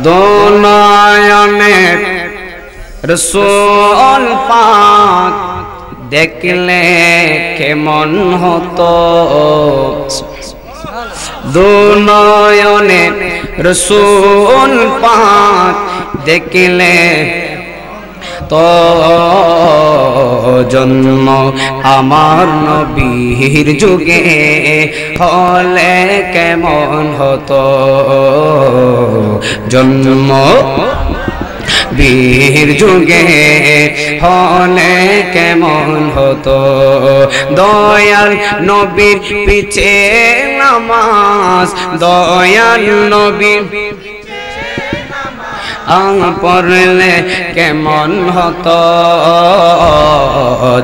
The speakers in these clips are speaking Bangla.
দুনয়নে রসূল পাক দেখলে কেমন হতো, দুনয়নে রসূল পাক দেখলে তো জন্ম আমার নবীর যুগে হলে কেমন হতো, জন্ম বীর যুগে হলে কেমন হতো। দয়াল নবীর পিছে নামাজ, দয়াল নবীর পড়লে কেমন হতো,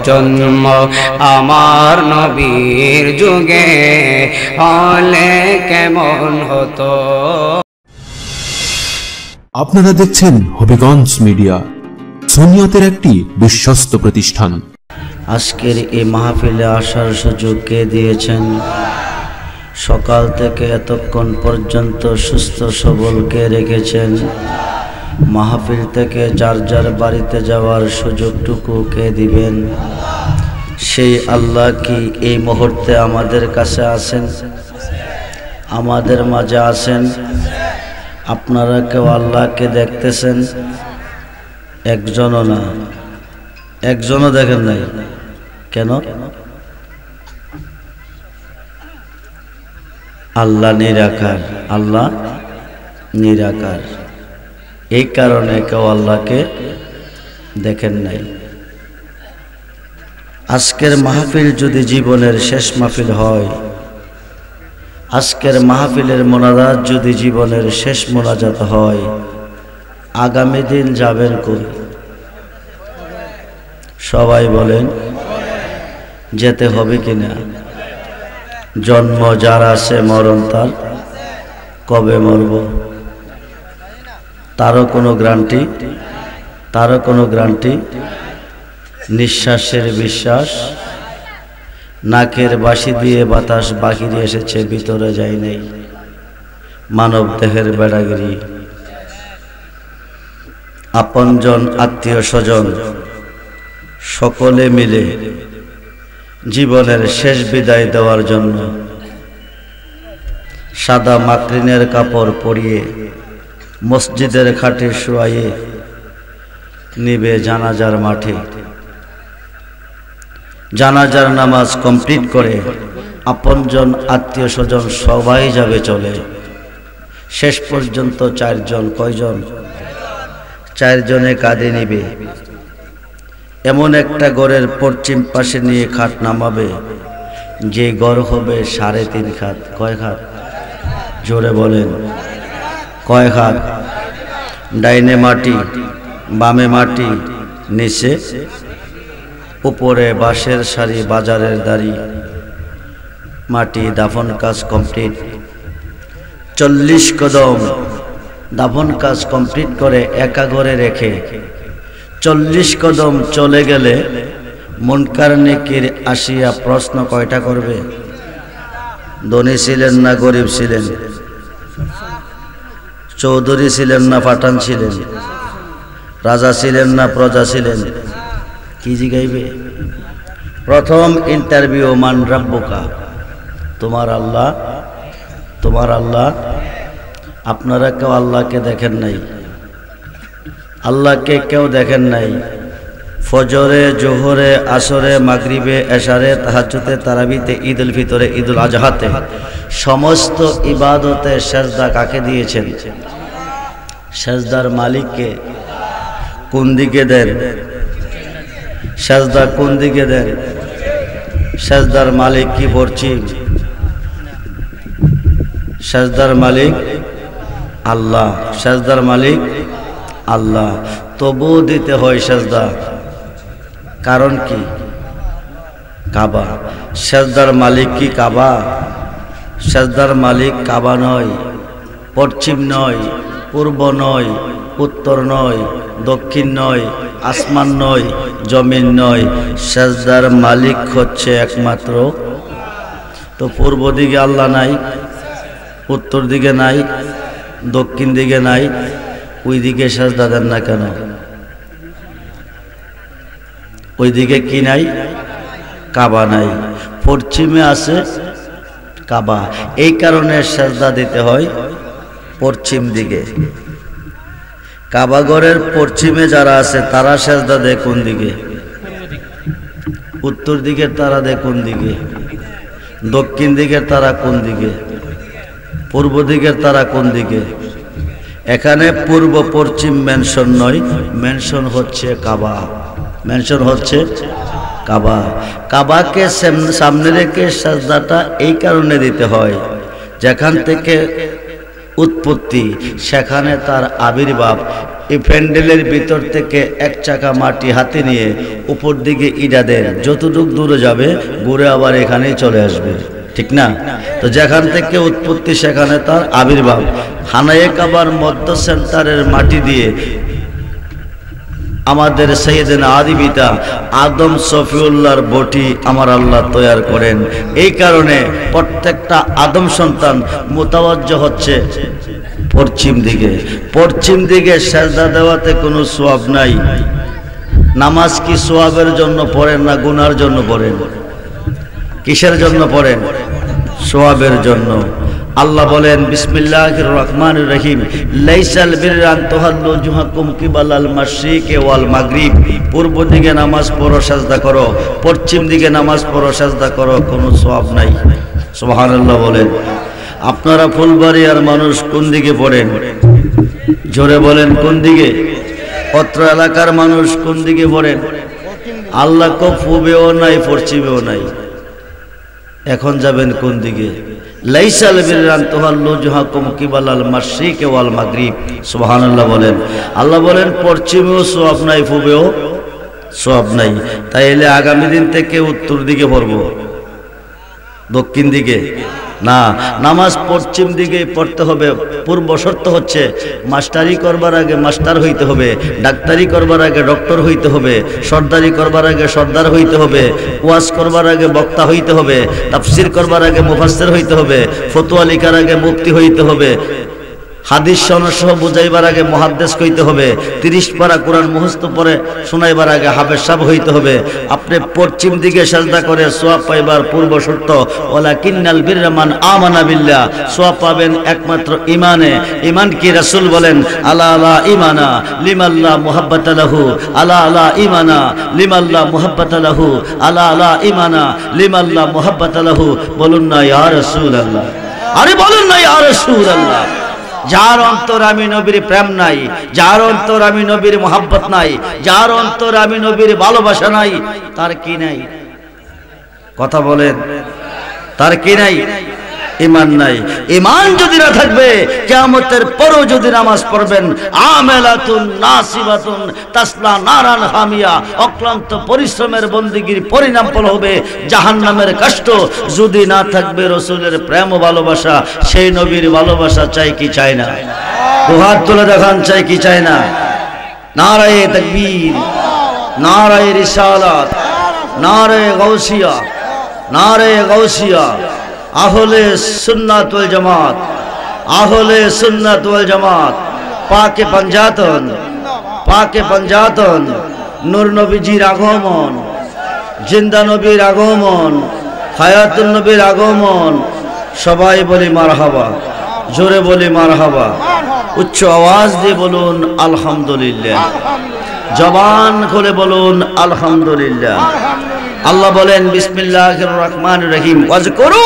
জন্ম আমার নবীর যুগে হলে কেমন হতো। আপনারা দেখছেন হবিগঞ্জ মিডিয়া, সুন্নিয়তের একটি বিশ্বস্ত প্রতিষ্ঠান। আজকের এই মাহফিলে আসার সুযোগ কে দিয়েছেন? সকাল থেকে এতক্ষণ পর্যন্ত সুস্থ সবল কে রেখেছেন? মাহফিল থেকে যার যার বাড়িতে যাওয়ার সুযোগটুকু কে দিবেন? সেই আল্লাহ কি এই মুহূর্তে আমাদের কাছে আছেন, আমাদের মাঝে আছেন? আপনারা কেউ আল্লাহকে দেখতেছেন? একজনও না, একজনও দেখেন নাই। কেন? আল্লাহ নিরাকার, আল্লাহ নিরাকার, এই কারণে কেউ আল্লাহকে দেখেন নাই। আজকের মাহফিল যদি জীবনের শেষ মাহফিল হয়, আজকের মাহফিলের মোনাজাত যদি জীবনের শেষ মোনাজাত হয়, আগামী দিন যাবেন কই? সবাই বলেন যেতে হবে কিনা? জন্ম যার আছে মরণ তার, কবে মরব তারও কোনো গ্যারান্টি, তারও কোনো গ্যারান্টি। নিঃশ্বাসের বিশ্বাস, নাকের বাঁশি দিয়ে বাতাস বাহিরে এসেছে, ভিতরে যায় নাই। মানব দেহের বেড়াগিরি, আপনজন আত্মীয় স্বজন সকলে মিলে জীবনের শেষ বিদায় দেওয়ার জন্য সাদা মাকরিনের কাপড় পরিয়ে মসজিদের খাটে শুয়াইয়ে নিবে জানাজার মাঠে। জানাজার নামাজ কমপ্লিট করে আপনজন আত্মীয় স্বজন সবাই যাবে চলে। শেষ পর্যন্ত চারজন, কয়জন? চারজনে কাঁধে নিবে। এমন একটা ঘরের পশ্চিম পাশে নিয়ে খাট নামাবে, যে ঘর হবে 3.5 খাট। কয় খাট? জোরে বলেন, কয় খাট? ডাইনে মাটি, বামে মাটি, নিচে উপরে বাঁশের সারি, বাজারের দাড়ি, মাটি। দাফন কাজ কমপ্লিট। 40 কদম দাফন কাজ কমপ্লিট করে একা ঘরে রেখে 40 কদম চলে গেলে মুনকার নেকির আসিয়া প্রশ্ন কয়টা করবে? ধনী ছিলেন না গরিব ছিলেন? চৌধুরী ছিলেন না পাঠান ছিলেন? রাজা ছিলেন না প্রজা ছিলেন? কি জিগাইবে? প্রথম ইন্টারভিউ, মান রাব্বুকা, তোমার আল্লাহ, তোমার আল্লাহ। আপনারা কেউ আল্লাহকে দেখেন নাই, আল্লাহকে কেউ দেখেন নাই। ফজরে, জোহরে, আসরে, মাগরিবে, এশারে, তাহাজ্জুদে, তারাবিতে, ঈদ উল ফিতরে, ঈদ উল আজহাতে সমস্ত ইবাদতে সেজদা কাকে দিয়েছেন? সেজদার মালিককে। কোন দিকে দেন? সেজদা কোন দিকে দেন? সেজদার মালিক কি পড়ছি? সেজদার মালিক আল্লাহ, সেজদার মালিক আল্লাহ। তবুও দিতে হয় সেজদা, কারণ কি? কাবা। সেজদার মালিক কি কাবা? সেজদার মালিক কাবা নয়, পশ্চিম নয়, পূর্ব নয়, উত্তর নয়, দক্ষিণ নয়, আসমান নয়, জমিন নয়। সেজদার মালিক হচ্ছে একমাত্র। তো পূর্ব দিকে আল্লাহ নাই, উত্তর দিকে নাই, দক্ষিণ দিকে নাই, ওইদিকে সাজদা দেন না কেন? ওইদিকে কি নাই? কাবা নাই, পশ্চিমে আছে কাবা। এই কারণে সাজদা দিতে হয় পশ্চিম দিকে। কাবা ঘরের পশ্চিমে যারা আছে তারা সাজদা দেয় কোন দিকে? উত্তর দিকের তারা দেয় কোন দিকে? দক্ষিণ দিকের তারা কোন দিকে? পূর্ব দিকের তারা কোন দিকে? এখানে পূর্ব পশ্চিম মেনশন নয়, মেনশন হচ্ছে কাবা, মেনশন হচ্ছে কাবা। কাবাকে সামনে রেখে সাজদাটা এই কারণে দিতে হয়, যেখান থেকে উৎপত্তি সেখানে তার আবির্ভাব। এই প্যান্ডেলের ভিতর থেকে এক চাকা মাটি হাতে নিয়ে উপর দিকে ইটা দেন, যতটুক দূরে যাবে ঘুরে আবার এখানেই চলে আসবে, ঠিক না? তো যেখান থেকে উৎপত্তি সেখানে তার আবির্ভাব। হানায়ে কাবার মধ্য সেন্টারের মাটি দিয়ে আমাদের সাইয়েদনা আদি পিতা আদম সফিউল্লাহর বটি আমার আল্লাহ তৈয়ার করেন। এই কারণে প্রত্যেকটা আদম সন্তান মুতাওয়াজ্জহ হচ্ছে পশ্চিম দিকে। পশ্চিম দিকে সাজদা দেওয়াতে কোনো সওয়াব নাই। নামাজ কি সওয়াবের জন্য পড়েন না গুনার জন্য পড়েন? কিসের জন্য পড়েন? সওয়াবের জন্য। আল্লাহ বলেন বিসমিল্লাহির রহমানির রহিম, লাইসাল বিররা আন তুহাল্লু জুহাকুম কিবালাল মাশরিকি ওয়াল মাগরিব। পূর্ব দিকে নামাজ পড়ো সাজদা করো, পশ্চিম দিকে নামাজ পড়ো সাজদা করো, কোনো সওয়াব নাই। সুবহানাল্লাহ বলেন। আপনারা ফুলবাড়িয়ার মানুষ কোন দিকে পড়েন? জোরে বলেন কোন দিকে? অত্র এলাকার মানুষ কোন দিকে পড়েন? আল্লাহ কো পূবেও নাই পশ্চিমেও নাই, এখন যাবেন কোন দিকে? লাইসাল বিররা আন তুহাল্লু জুহাকুম কিবালাল মাশরিকি ওয়াল মাগরিব। সুবহানাল্লাহ বলেন। আল্লাহ বলেন পশ্চিমেও সওয়াব নাই, পূবেও সওয়াব নাই। তাইলে আগামী দিন থেকে উত্তর দিকে পড়ব, দক্ষিণ দিকে না। নামাজ পশ্চিম দিকে পড়তে হবে। পূর্ব শর্ত হচ্ছে মাস্টারি করবার আগে মাস্টার হইতে হবে, ডাক্তারি করবার আগে ডক্টর হইতে হবে, সর্দারি করবার আগে সর্দার হইতে হবে, ওয়াজ করবার আগে বক্তা হইতে হবে, তাফসির করবার আগে মুফাসসির হইতে হবে, ফতোয়া লিখার আগে মুফতি হইতে হবে, হাদিস সনদ বুঝাইবার আগে মুহাদ্দিস হইতে হবে, 30 পারা কোরআন মুখস্থ পড়ে শোনাইবার আগে হাফেজ সাহেব হইতে হবে। আপনি পশ্চিম দিকে সাজদা করে সওয়াব পাইবার পূর্ব শর্ত ওয়ালাকিন্নাল বিররা মান আমানা বিল্লাহ, সওয়াব পাবেন একমাত্র ঈমানে। ঈমান কি? রাসূল বলেন আলা আলা ঈমানা লিমাল্লা মুহাব্বাতা লাহু, আলা আলা ঈমানা লিমাল্লা মুহাব্বাতা লাহু, আলা আলা ঈমানা লিমাল্লা মুহাব্বাতা লাহু। বলুন না ইয়া রাসূলুল্লাহ, আরে বলুন না ইয়া রাসূলুল্লাহ। যার অন্তর আমি নবীর প্রেম নাই, যার অন্তর আমি নবীর মোহাব্বত নাই, যার অন্তর আমি নবীর ভালোবাসা নাই, তার কি নাই? কথা বলেন, তার কি নাই? ঈমান নাই। ঈমান যদি না থাকবে কিয়ামতের পরও যদি নামাজ পড়বেন আমালাতুন নাসিবাতুন তাসলা নারান হামিয়া, অক্লান্ত পরিশ্রমের বন্দেগীর পরিণাম ফল হবে জাহান্নামের কষ্ট। যদি না থাকবে রাসূলের প্রেম ও ভালোবাসা, সেই নবীর ভালোবাসা চাই কি চাই না? দুহাত তুলে দেখান, চাই কি চাই না? নারায়ে তাকবীর, নারায়ে রিসালাত, নারায়ে গাউসিয়া, নারায়ে গাউসিয়া। আহলে সুন্নাত ওয়াল জামাত, আহলে সুন্নাত ওয়াল জামাত। পাকে পাঞ্জাতন, পাকে পাঞ্জাতন। নূর নবীজির আগমন, জিন্দা নবীর আগমন, হায়াতুন নবীর আগমন। সবাই বলি মারহাবা, জোরে বলি মারহাবা, উচ্চ আওয়াজ দিয়ে বলুন আলহামদুলিল্লাহ, জবান খুলে বলুন আলহামদুলিল্লাহ। আল্লাহ বলেন বিসমিল্লাহির রহমানির রহিম, ওয়াজকুরু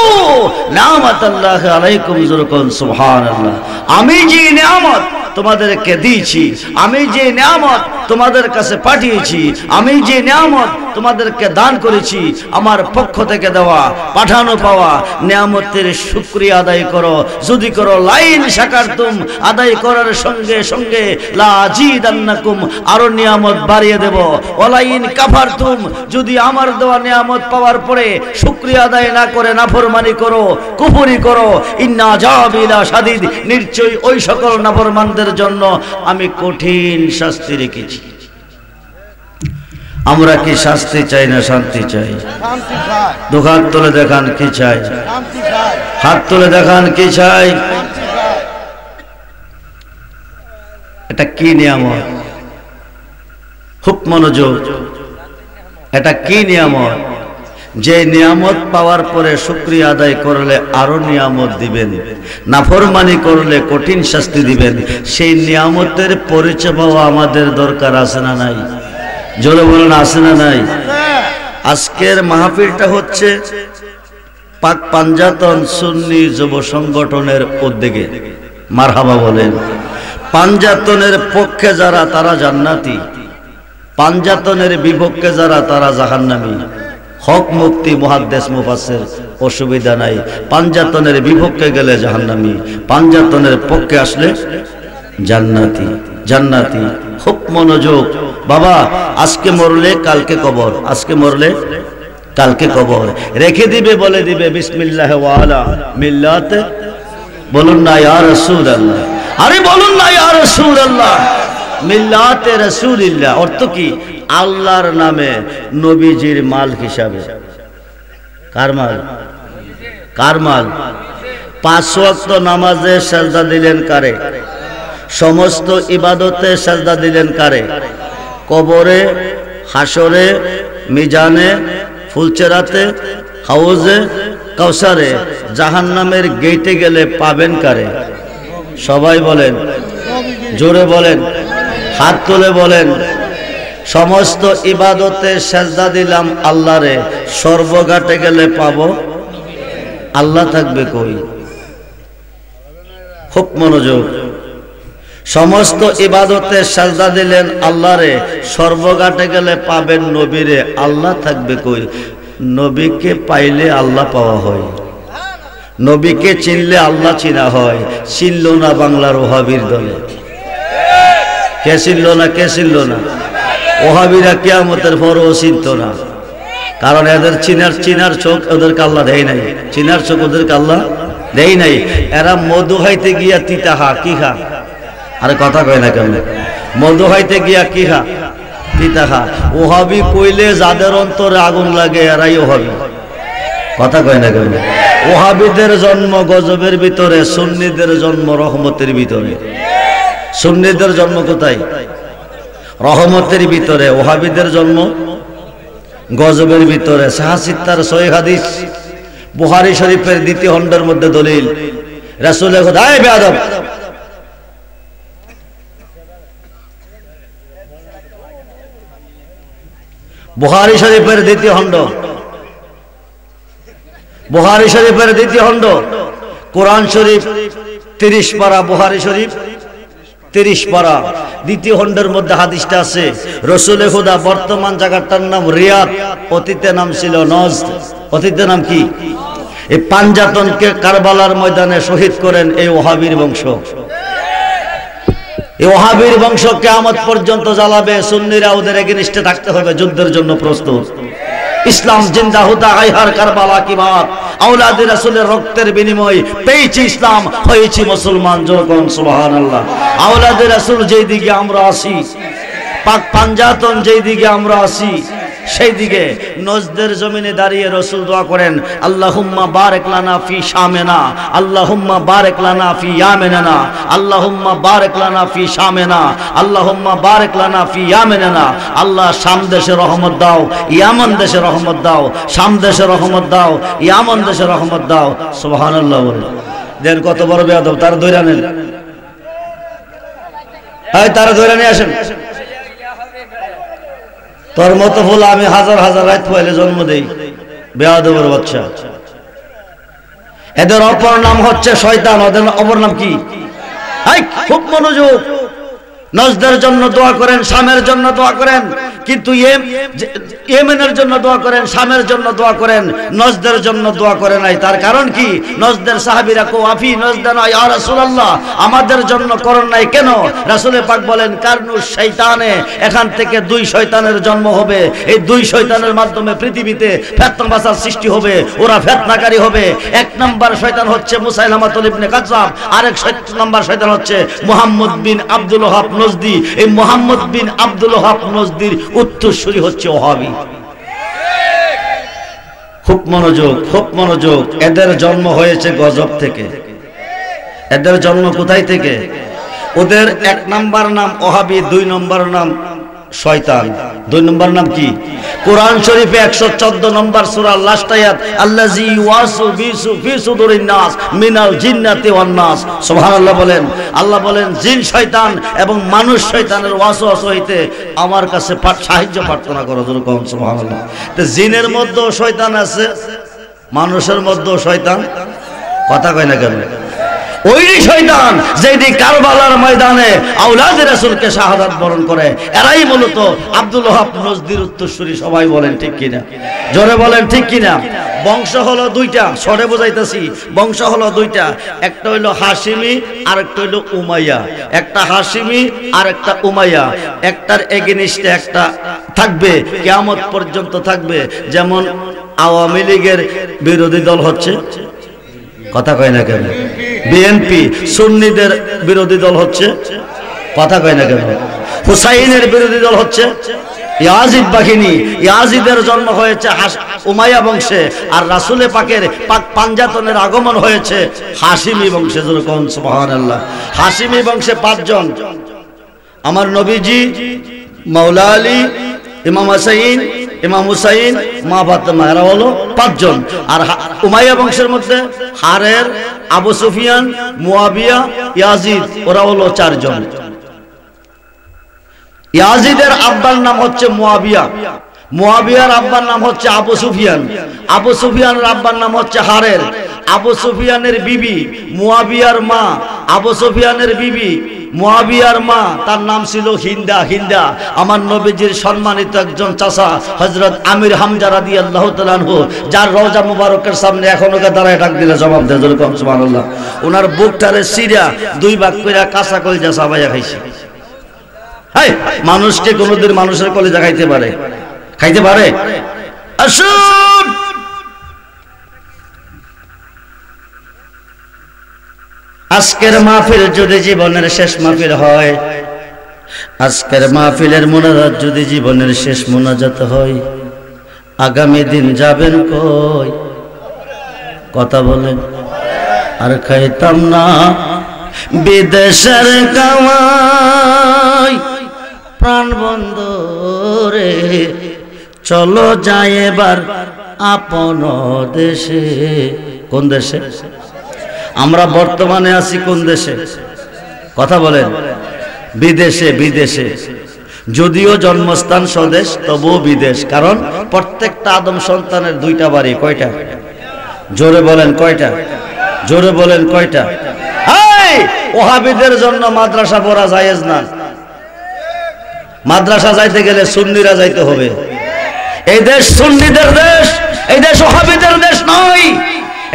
নি'মাতাল্লাহি আলাইকুম, যুরকুন সুবহানাল্লাহ। আমি যে নিয়ামত তোমাদেরকে দিয়েছি, আমি যে নিয়ামত তোমাদের কাছে পাঠিয়েছি, আমি যে নিয়ামত তোমাদেরকে দান করেছি, আমার পক্ষ থেকে দেওয়া পাঠানো পাওয়া নিয়ামতের শুকরিয়া আদায় করো। যদি করো লাইন শাকারতুম, আদায় করার সঙ্গে সঙ্গে লা আজিদান্নাকুম, আরো নিয়ামত বাড়িয়ে দেব। ওয়ালাইন কাফারতুম, যদি আমার দেওয়া নিয়ামত পাওয়ার পরে শুকরিয়া আদায় না করে নাফরমানি করো, কুফরি করো, ইন্না আযাবি লাশাদীদ, নিশ্চয়ই ওই সকল নাফরমানদের জন্য আমি কঠিন শাস্তি রেখেছি। আমরা কি শাস্তি চাই না শান্তি চাই? দুহাত তুলে দেখান কি চাই? হাত তুলে দেখান কি চাই? এটা কি নিয়ামত, খুব মনোযোগ, এটা কি নিয়ামত, যে নিয়ামত পাওয়ার পরে শুকরিয়া আদায় করলে আরো নিয়ামত দিবেন, নাফরমানি করলে কঠিন শাস্তি দিবেন। সেই নিয়ামতের পরিচয় পাওয়া আমাদের দরকার আছে না নাই? জোরে বলুন আছে না নাই? আজকের মাহফিলটা হচ্ছে পাক পাঞ্জাতন সুন্নি যুব সংগঠনের উদ্যোগে। মারহাবা বলেন। পাঞ্জাতনের পক্ষে যারা তারা জান্নাতি, পাঞ্জাতনের বিপক্ষে যারা তারা জাহান্নামী। হক মুফতি মুহাদ্দিস মুফাসসির অসুবিধা নাই, পাঞ্জাতনের বিপক্ষে গেলে জাহান্নামী, পাঞ্জাতনের পক্ষে আসলে জান্নাতি। জান্নাতি। খুব মনোযোগ বাবা, আজকে মরলে কালকে কবর, আজকে মরলে কালকে কবর। রেখে দিবে, বলে দিবে বিসমিল্লাহ ওয়া আলা মিল্লাত, বলুন না ইয়া রাসূলুল্লাহ, আরে বলুন না ইয়া রাসূলুল্লাহ, মিল্লাতে রাসূলিল্লাহ। অর্থ কি? আল্লাহর নামে নবীজির মাল হিসাবে। কার মাল? কার মাল? 5 ওয়াক্ত নামাজে সাজদা দিলেন কারে? সমস্ত ইবাদতে সাজদা দিলেন কারে? কবরে, হাসরে, মিজানে, ফুলচেরাতে, হাউজে কাউসারে, জাহান্নামের গেটে গেলে পাবেন কারে? সবাই বলেন, জোরে বলেন, হাত তুলে বলেন। সমস্ত ইবাদতে সাজদা দিলাম আল্লাহরে, সর্বঘাটে গেলে পাবো আল্লাহ, থাকবে কই? খুব মনোযোগ। সমস্ত ইবাদতে সাজদা দিলেন আল্লাহরে, সর্বঘাটে গেলে পাবেন নবীরে, আল্লাহ থাকবে কই? নবীকে পাইলে আল্লাহ পাওয়া হয়, নবীকে চিনলে আল্লাহ চিনা হয়। চিনল না বাংলার ওহাবির দলে। কে চিনল না? কে চিনল না? ওহাবিরা কিয়ামতের পরও চিনত না, কারণ এদের চিনার চোখ ওদেরকে আল্লাহ দেয় নাই, চিনার চোখ ওদেরকে আল্লাহ দেয় নাই। এরা মধু খাইতে গিয়া তিতা খা, কি খা? আরে কথা কয় না কেন? মধু খাইতে গিয়া কি খা? তিতা খা। ওহাবি কইলে যাদের অন্তরে আগুন লাগে এরাই ওহাবি। কথা কয় না কেন? ওহাবিদের জন্ম গজবের ভিতরে, সুন্নিদের জন্ম রহমতের ভিতরে। সুন্নিদের জন্ম কোথায়? রহমতের ভিতরে। ওহাবিদের জন্ম গজবের ভিতরে। সাহাসিত্তার সহিহ হাদিস, বুখারী শরীফের 2য় খণ্ডের মধ্যে দলিল। রাসূলের খোদা এই বেয়াদব, বুখারী শরীফের 2য় খণ্ড, বুখারী শরীফের 2য় খণ্ড, কোরআন শরীফ 30 পারা, বুখারী শরীফ 30 পারা, 2য় খণ্ডের মধ্যে হাদিসটা আছে। রাসূলে খোদা, বর্তমান জায়গাটার নাম রিয়াদ, অতীতে নাম ছিল নজদ। অতীতে নাম কি? এই পাঞ্জাতনকে কারবালার ময়দানে শহীদ করেন এই ওহাবির বংশ। এই ওহাবির বংশ কিয়ামত পর্যন্ত জ্বালাবে। সুন্নিরা ওদের এগেইনস্টে থাকতে হবে, যুদ্ধের জন্য প্রস্তুত। ইসলাম জিন্দা হোতা है हर কারবালা কি বাত। আওলাদে রাসূলের রক্তের বিনিময়ে পেয়েছি ইসলাম, হয়েছি মুসলমান। যখন সুবহানাল্লাহ। আওলাদে রাসূল যেই দিকে আমরা আসি, পাক পাঞ্জাতন যেই দিকে আমরা আসি, সেই দিকে নজদের জমিনে দাঁড়িয়ে রাসূল দোয়া করেন, আল্লাহুম্মা বারিক লানা ফি শামিনা, আল্লাহুম্মা বারিক লানা ফি ইয়ামিনা, আল্লাহুম্মা বারিক লানা ফি শামিনা, আল্লাহুম্মা বারিক লানা ফি ইয়ামিনা। আল্লাহ শাম দেশে রহমত দাও, ইয়ামান দেশে রহমত দাও, শাম দেশে রহমত দাও, ইয়ামান দেশে রহমত দাও। সুবহানাল্লাহ বলে দেন। কত বড় বেয়াদব, তারা ধরে নেন, এই তারা ধরে নিয়ে আসেন। তোর মতো ফুল আমি হাজার হাজার রাত পয়লে জন্ম দেই, বেয়াদবের বাচ্চা। এদের অপর নাম হচ্ছে শয়তান। ওদের অপর নাম কি? খুব মনোযোগ। নজদের জন্য দোয়া করেন, শামের জন্য দোয়া করেন, কিন্তু ইয়েমেনের জন্য দোয়া করেন, শামের জন্য দোয়া করেন, নজদের জন্য দোয়া করে নাই। তার কারণ কি? নজদের সাহাবীরা কো আফি নজদানা ইয়া রাসূলুল্লাহ, আমাদের জন্য করেন নাই কেন? রাসূলে পাক বলেন, কারনু শয়তানে, এখান থেকে 2 শয়তানের জন্ম হবে। এই 2 শয়তানের মাধ্যমে পৃথিবীতে ফিতনা বাসার সৃষ্টি হবে, ওরা ফিতনাকারী হবে। 1 নাম্বার শয়তান হচ্ছে মুসাইলামাতুল ইবনে কাযযাব, আরেক নাম্বার শয়তান হচ্ছে মুহাম্মদ বিন আব্দুল ওয়াহাব নজদি। এই মুহাম্মদ বিন আব্দুল ওয়াহাব নজদির উত্তরসূরি হচ্ছে ওহাবি। খুব মনোযোগ, খুব মনোযোগ। এদের জন্ম হয়েছে গজব থেকে। এদের জন্ম কোথায় থেকে? ওদের 1 নাম্বার নাম ওহাবি, 2 নম্বর নাম শয়তান। 2 নম্বর নাম কি? কোরআন শরীফে 114 নম্বর সূরা লাস্ট আয়াত, আল্লাযী ওয়াসু ফি সুদুরিন নাস মিনাল জিন্নাতি ওয়ান নাস। সুবহানাল্লাহ বলেন। আল্লাহ বলেন জিন শয়তান এবং মানুষ শয়তানের ওয়াসওয়াসা হইতে আমার কাছে সাহায্য প্রার্থনা করো। সুবহানাল্লাহ। তো জিনের মধ্যেও শয়তান আছে, মানুষের মধ্যেও শয়তান। কথা কয় না কেন? ওই শয়তান যেদি কারবালার ময়দানে আওলাদে রাসূলকে শাহাদাত বরণ করে, এরাই মূলত আব্দুল ওহাব নজদির উত্তরসূরি। সবাই বলেন ঠিক কিনা? জোরে বলেন ঠিক কিনা? বংশ হলো 2টা, সরে বোঝাইতেছি। বংশ হলো 2টা, একটা হইলো হাশিমি আর একটা হইলো উমাইয়া। একটা হাশিমি আর একটা উমাইয়া, একটার এগেনিস্টে একটা থাকবে, কিয়ামত পর্যন্ত থাকবে। যেমন আওয়ামী লীগের বিরোধী দল হচ্ছে, কথা কয় না কেন? বিএনপি। সুন্নিদের বিরোধী দল হচ্ছে, কথা কয় না কেন? হুসাইনের বিরোধী দল হচ্ছে ইয়াজিদ বাহিনী। ইয়াজিদের জন্ম হয়েছে উমাইয়া বংশে, আর রাসূলে পাকের পাঞ্জাতনের আগমন হয়েছে হাশিমি বংশে। যেরকম সুবহানাল্লাহ। হাশিমি বংশে 5 জন, আমার নবীজি, মাওলা আলী, ইমাম হাসাইন, ইমাম হুসাইন, মা ফাতেমা, এরা হলো 5 জন। আর উমাইয়া বংশের মধ্যে হারের, আবু সুফিয়ান, মুয়াবিয়া, ইয়াজিদ, ওরা হলো 4 জন। ইয়াজিদের আব্বার নাম হচ্ছে মুয়াবিয়া, মুয়াবিয়ার আব্বার নাম হচ্ছে আবু সুফিয়ান, আবু সুফিয়ানের আব্বার নাম হচ্ছে হারের, আবু সুফিয়ানের বিবি মুয়াবিয়ার মা, আবু সুফিয়ানের বিবি মুয়াবিয়ার মা, তার নাম ছিল হিন্দা। হিন্দা আমার নবীজির সম্মানিত একজন চাচা হযরত আমির হামজা রাদিয়াল্লাহু তাআলা আনহু, যার রওজা মুবারকের সামনে এখনো দাঁড়ায় ডাক দিলে জবাব দেয়। যেরকম সুবহানাল্লাহ। ওনার বুকটারে সিরা 2 ভাগ কইরা কাঁচা কলজা চাবাইয়া খাইছে। হাই, মানুষকে কোনোদিন মানুষের কলিজা খাইতে পারে? খাইতে পারে? আসুন আজকের মাহফিল যদি জীবনের শেষ মাহফিল হয়, আজকের মাহফিলের মোনাজাত যদি জীবনের শেষ মোনাজাত হয়, আগামী দিন যাবেন কই? কথা বলেন। আর খাইতাম না বিদেশের কামাই, প্রাণ বন্ধরে চলো যাই এবার আপন দেশে। কোন দেশে? আমরা বর্তমানে আছি কোন দেশে? কথা বলেন। বিদেশে। বিদেশে যদিও জন্মস্থান স্বদেশ, তবুও বিদেশ। কারণ প্রত্যেকটা আদম সন্তানের 2টা বাড়ি। কয়টা? জোরে বলেন কয়টা? জোরে বলেন কয়টা? ওহাবিদের জন্য মাদ্রাসা পড়া জায়েজ না। মাদ্রাসা যাইতে গেলে সুন্নিরা যাইতে হবে। এই দেশ সুন্নিদের দেশ, এই দেশ ওহাবিদের দেশ নয়।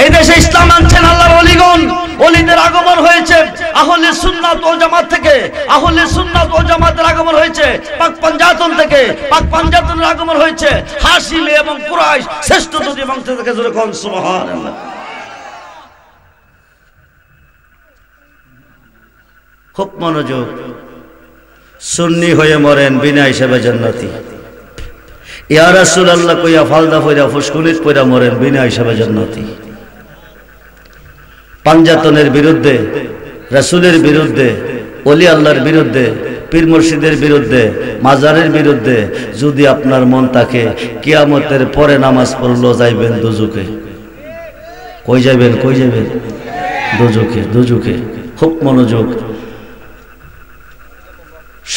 এই দেশে ইসলাম আনছেন আল্লাহর ওলিগণ। ওলিদের আগমন হয়েছে আহলে সুন্নাত ওয়াল জামাত থেকে। আহলে সুন্নাত ওয়াল জামাতের আগমন হয়েছে পাক পাঞ্জাতন থেকে। পাক পাঞ্জাতনের আগমন হয়েছে হাশিম এবং কুরাইশ শ্রেষ্ঠ দুটি বংশ থেকে। যেরকম সুবহানাল্লাহ। খুব মনোযোগ। সুন্নি হয়ে মরেন বিনা হিসাবে জান্নাতি। ইয়া রাসূলুল্লাহ কইয়া ফালদা পয়রা ফুসকুনিত পয়রা মরেন বিনা হিসাবে জান্নাতি। পাঞ্জাতনের বিরুদ্ধে, রাসূলের বিরুদ্ধে, ওলি আল্লাহর বিরুদ্ধে, পীর মুর্শিদের বিরুদ্ধে, মাজারের বিরুদ্ধে যদি আপনার মন থাকে, কিয়ামতের পরে নামাজ পড়লো যাইবেন দুজকে। কই যাবেন? কই যাবেন? দুজকে। দুজকে। খুব মনোযোগ।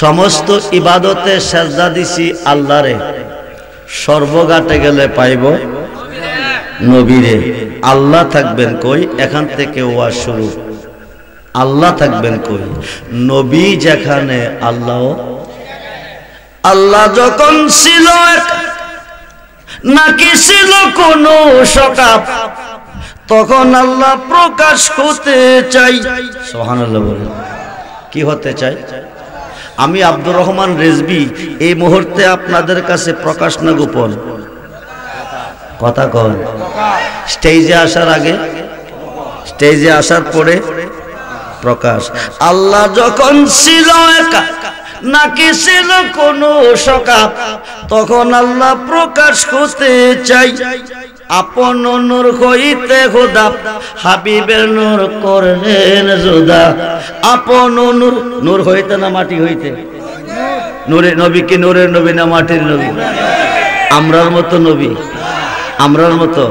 সমস্ত ইবাদতে সেজদা দিছি আল্লাহরে, সর্বঘাটে গেলে পাইব নবীরে। আল্লাহ থাকবেন কই? এখান থেকে ওয়াজ শুরু। আল্লাহ থাকবেন কই? নবী যেখানে আল্লাহ। আল্লাহ যখন ছিল নাকি ছিল কোন সকাপ, তখন আল্লাহ প্রকাশ হতে চাই। সুবহানাল্লাহ বলেন। কি হতে চাই? আমি আব্দুর রহমান রেজবি এই মুহূর্তে আপনাদের কাছে প্রকাশ না গোপন? কথা কন। স্টেজে আসার আগে, স্টেজে আসার পরে প্রকাশ। আল্লাহ যখন ছিল একা নাকি ছিল কোন সকাপ, তখন আল্লাহ প্রকাশ হতে চাই। আপন নূর হইতে খোদা হাবিবের নূর করলেন জুদা। আপন নূর, নূর হইতে না মাটি হইতে? নূরে নবী কি নূরের নবী না মাটির নবী? আমরার মতো নবী, আমরার মতো।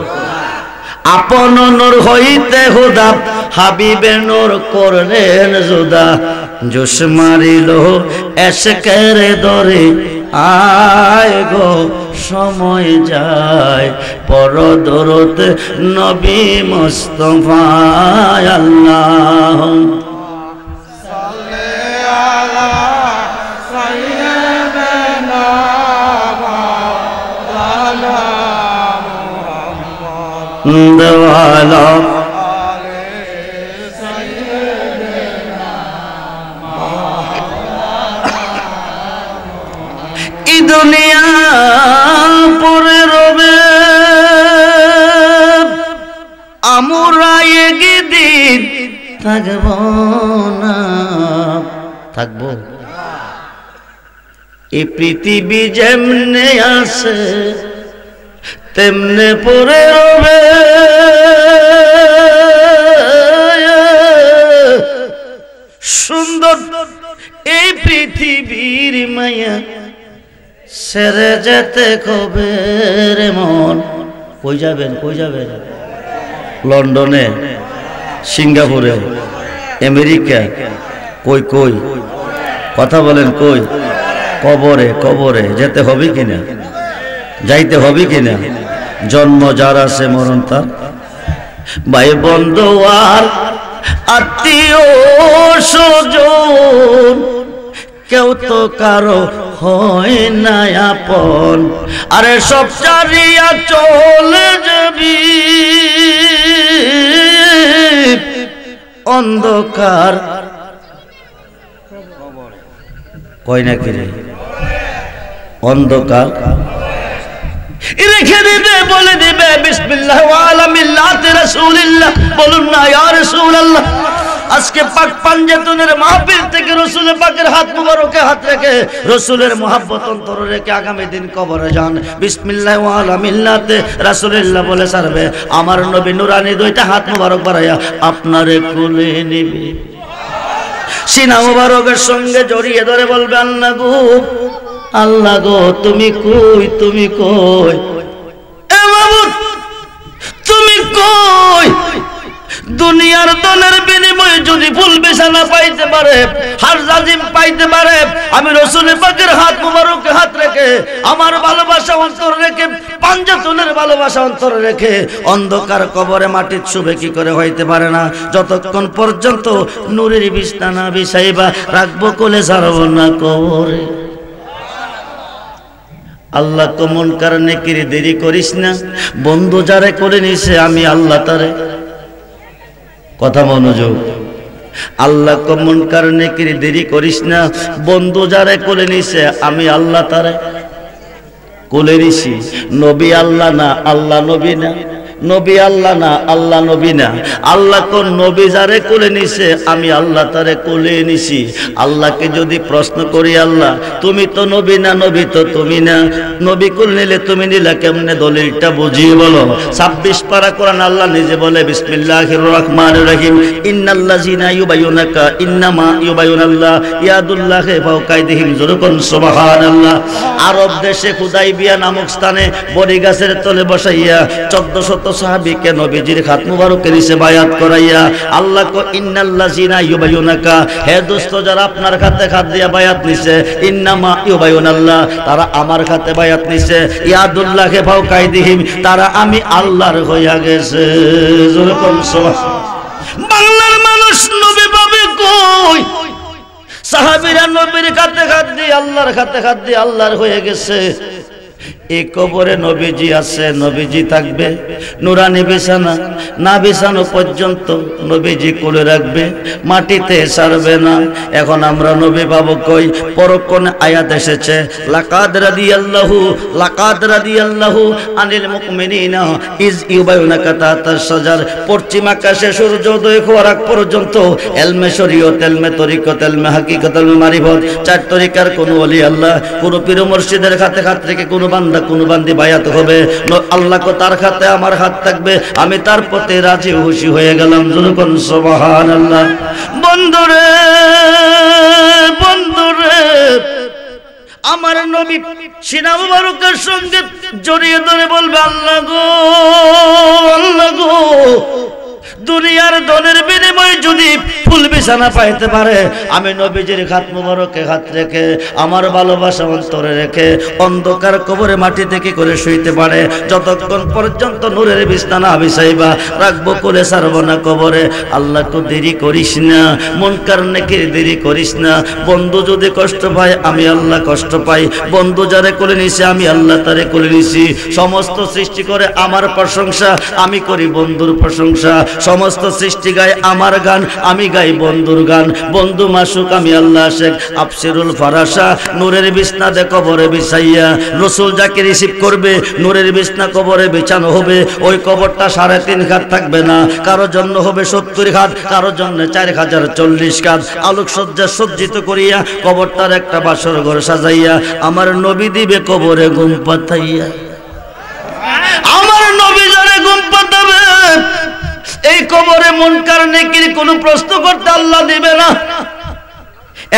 আপন নূর হইতে খোদা হাবিবের নূর করলেন জুদা। জোশ মারিল এশকের দরে আয় গো সময় যায়, পর দরদ নবী মুস্তাফা আল্লাহ। দেওয়ালা এই দুনিয়া পরে রবে, আমরা একদিন থাকব না। থাকবো? এই পৃথিবী যেমনে আছে তেমনে পরে রবে। সুন্দর এই পৃথিবীর মায়া সেরে যেতে কবে রে মন। কই যাবেন, কই যাবেন? লন্ডনে, সিঙ্গাপুরে, আমেরিকা, কই কই কথা বলেন, কই? কবরে, কবরে যেতে হবে কিনা? যাইতে হবে কিনা? জন্ম যার আছে মরণ তার। ভাই বন্ধু আর আত্মীয় স্বজন কেউ তো কারো হয় না আপন। আরে সব চারিয়া চলে যাবি, অন্ধকার কয় না কি রে? অন্ধকার রেখে দিবে, বলে দিবে বিসমিল্লাহ ওয়া আলা মিল্লাতি রাসূলিল্লাহ। বলুন না ইয়া রাসূলুল্লাহ। আজকে পাক পাঞ্জাতনের মাহফিল থেকে রাসূল পাকের হাত মুবারকে হাত রেখে রাসূলের মহব্বত অন্তরে রেখে আগামী দিন কবরে যান। বিসমিল্লাহ ওয়া আলা মিল্লাতি রাসূলিল্লাহ বলে সারবে। আমার নবী নুরানি দুইটা হাত মুবারক বাড়াইয়া আপনারে কোলে নেবে, সিনা মুবারকের সঙ্গে জড়িয়ে ধরে বলবে আল্লাহ গো, আল্লাহ গো তুমি কই, তুমি কই? এ মাবুদ তুমি কই? দুনিয়ার দলের বিনিময়ে যদি ফুল বিছানা পাইতে পারে, হার জাজিম পাইতে পারে, আমি রাসূল পাকের হাত মুবারকে হাত রেখে আমার ভালোবাসা অন্তর রেখে পাঞ্জাতনের ভালোবাসা অন্তর রেখে অন্ধকার কবরে মাটির ছুবে কি করে হইতে পারে না? যতক্ষণ পর্যন্ত নূরের বিছানা না বিছাইবা রাখবো কোলে ছাড়ব না কবরে। আল্লাহ কমন কারণে কিরে দেরি করিস না, বন্ধু যারে করে নিছে আমি আল্লাহ তারে। কথা মনোযোগ। আল্লাহ কমন কারণে কিরে দেরি করিস না, বন্ধু যারে করে নিছে আমি আল্লাহ তারে কোলে নিছি। নবী আল্লাহ না, আল্লাহ নবী না। নবী আল্লাহ না, আল্লাহ নবী না। আল্লাহ কোন নবী যারে কোলে নিছে আমি আল্লাহ তারে কোলে নিছি। আল্লাহকে যদি প্রশ্ন করি, আল্লাহ তুমি তো নবী না, নবী তো তুমি না, নবী কোল নিলে তুমি নিলা কেমনে? দলিলটা বুঝিয়ে বলো। 26 পারা কোরআন আল্লাহ নিজে বলে বিসমিল্লাহির রহমানির রহিম, ইন্নাল্লাযিনা ইউবাইয়ুনাকা ইন্নামা ইউবাইয়ুনাল্লাহ ইয়াদুল্লাহি ফাওকা আইদিহিম, যুরকুন সুবহানাল্লাহ। আরব দেশে হুদাইবিয়া নামক স্থানে বড়ি গাছের তলে বসাইয়া 1400 সাহাবীকে নবীজির হাত মুবারকের নিচে বায়াত করাইয়া আল্লাহ কো ইন্নাল্লাযিনা ইউবাইয়ুনাকা, হে দোস্ত যারা আপনার হাতে হাত দিয়া বায়াত নিছে, ইন্নামা ইউবাইয়ুনাল্লাহ, তারা আমার হাতে বায়াত নিছে, ইয়াদুল্লাহি ফাওকা আইদিহিম, তারা আমি আল্লাহর হইয়া গেছে। যুরকুন সুবহানাল্লাহ। বাংলার মানুষ নবী পাবে কই? সাহাবীরা নবীর হাতে হাত দিয়ে আল্লাহর হাতে হাত দিয়ে আল্লাহর হয়ে গেছে। এই কবরে নবীজি আছে, নবীজি থাকবে, নুরানি বিছানা না বিছানো পর্যন্ত নবীজি কোলে রাখবে, মাটিতে ছাড়বে না। এখন আমরা নবী পাবো কই? পরক্ষণে আয়াত এসেছে, লাকাদ রাদিয়াল্লাহু, লাকাদ রাদিয়াল্লাহু আনিল মুমিনিনা ইজ ইউবাইয়ুনাকা তাহতাশ শাজার। পশ্চিম আকাশে সূর্যোদয় হওয়ার আগ পর্যন্ত এলমে শরীয়ত, এলমে তরিকত, এলমে হাকিকত, এলমে মারিফত, চার তরিকার কোন ওলি আল্লাহ, কোন পীর মুর্শিদের হাতে হাত রেখে কোন বান্দা বান্দা কোন বান্দি বায়াত হবে, আল্লাহ কো তার হাতে আমার হাত থাকবে, আমি তার পথে রাজি খুশি হয়ে গেলাম। যখন সুবহানাল্লাহ। বন্ধুরে বন্ধুরে, আমার নবী সিনা মুবারকের সঙ্গে জড়িয়ে ধরে বলবে, আল্লাহ গো আল্লাহ গো, দুনিয়ার ধনের বিনিময়ে যদি ফুল বিছানা পাইতে পারে, আমি নবীজির হাত মুবারকে হাত রেখে আমার ভালোবাসা অন্তরে রেখে অন্ধকার কবরে মাটি থেকে করে শুইতে পারে, যতক্ষণ পর্যন্ত নূরের বিছানা না বিছাইবা রাখবো করে ছাড়বো না কবরে। আল্লাহ কো দেরি করিস না, মুনকার নেকির দেরি করিস না। বন্ধু যদি কষ্ট পায় আমি আল্লাহ কষ্ট পাই, বন্ধু যারে করে নিছে আমি আল্লাহ তারে করে নিছি। সমস্ত সৃষ্টি করে আমার প্রশংসা, আমি করি বন্ধুর প্রশংসা। সমস্ত সৃষ্টি গায় আমার গান, আমি গাই বন্ধুর গান। বন্ধু মাসুক আমি আল্লাহ শেখ আফসিরুল ফারাসা। নূরের বিছনা দে কবরে বিছাইয়া, রসুল যাকে রিসিভ করবে নূরের বিছনা কবরে বিছানো হবে। ওই কবরটা 3.5 হাত থাকবে না, কারোর জন্য হবে 70 হাত, কারোর জন্য 4040 হাত। আলোকসজ্জা সজ্জিত করিয়া কবরটার একটা বাসর ঘর সাজাইয়া আমার নবী দিবে কবরে ঘুম পাতাইয়া। আমার নবী যারে ঘুম পাতাবে, এই কবরে মুনকার নেকির কোনো প্রশ্ন করতে আল্লাহ দিবে না।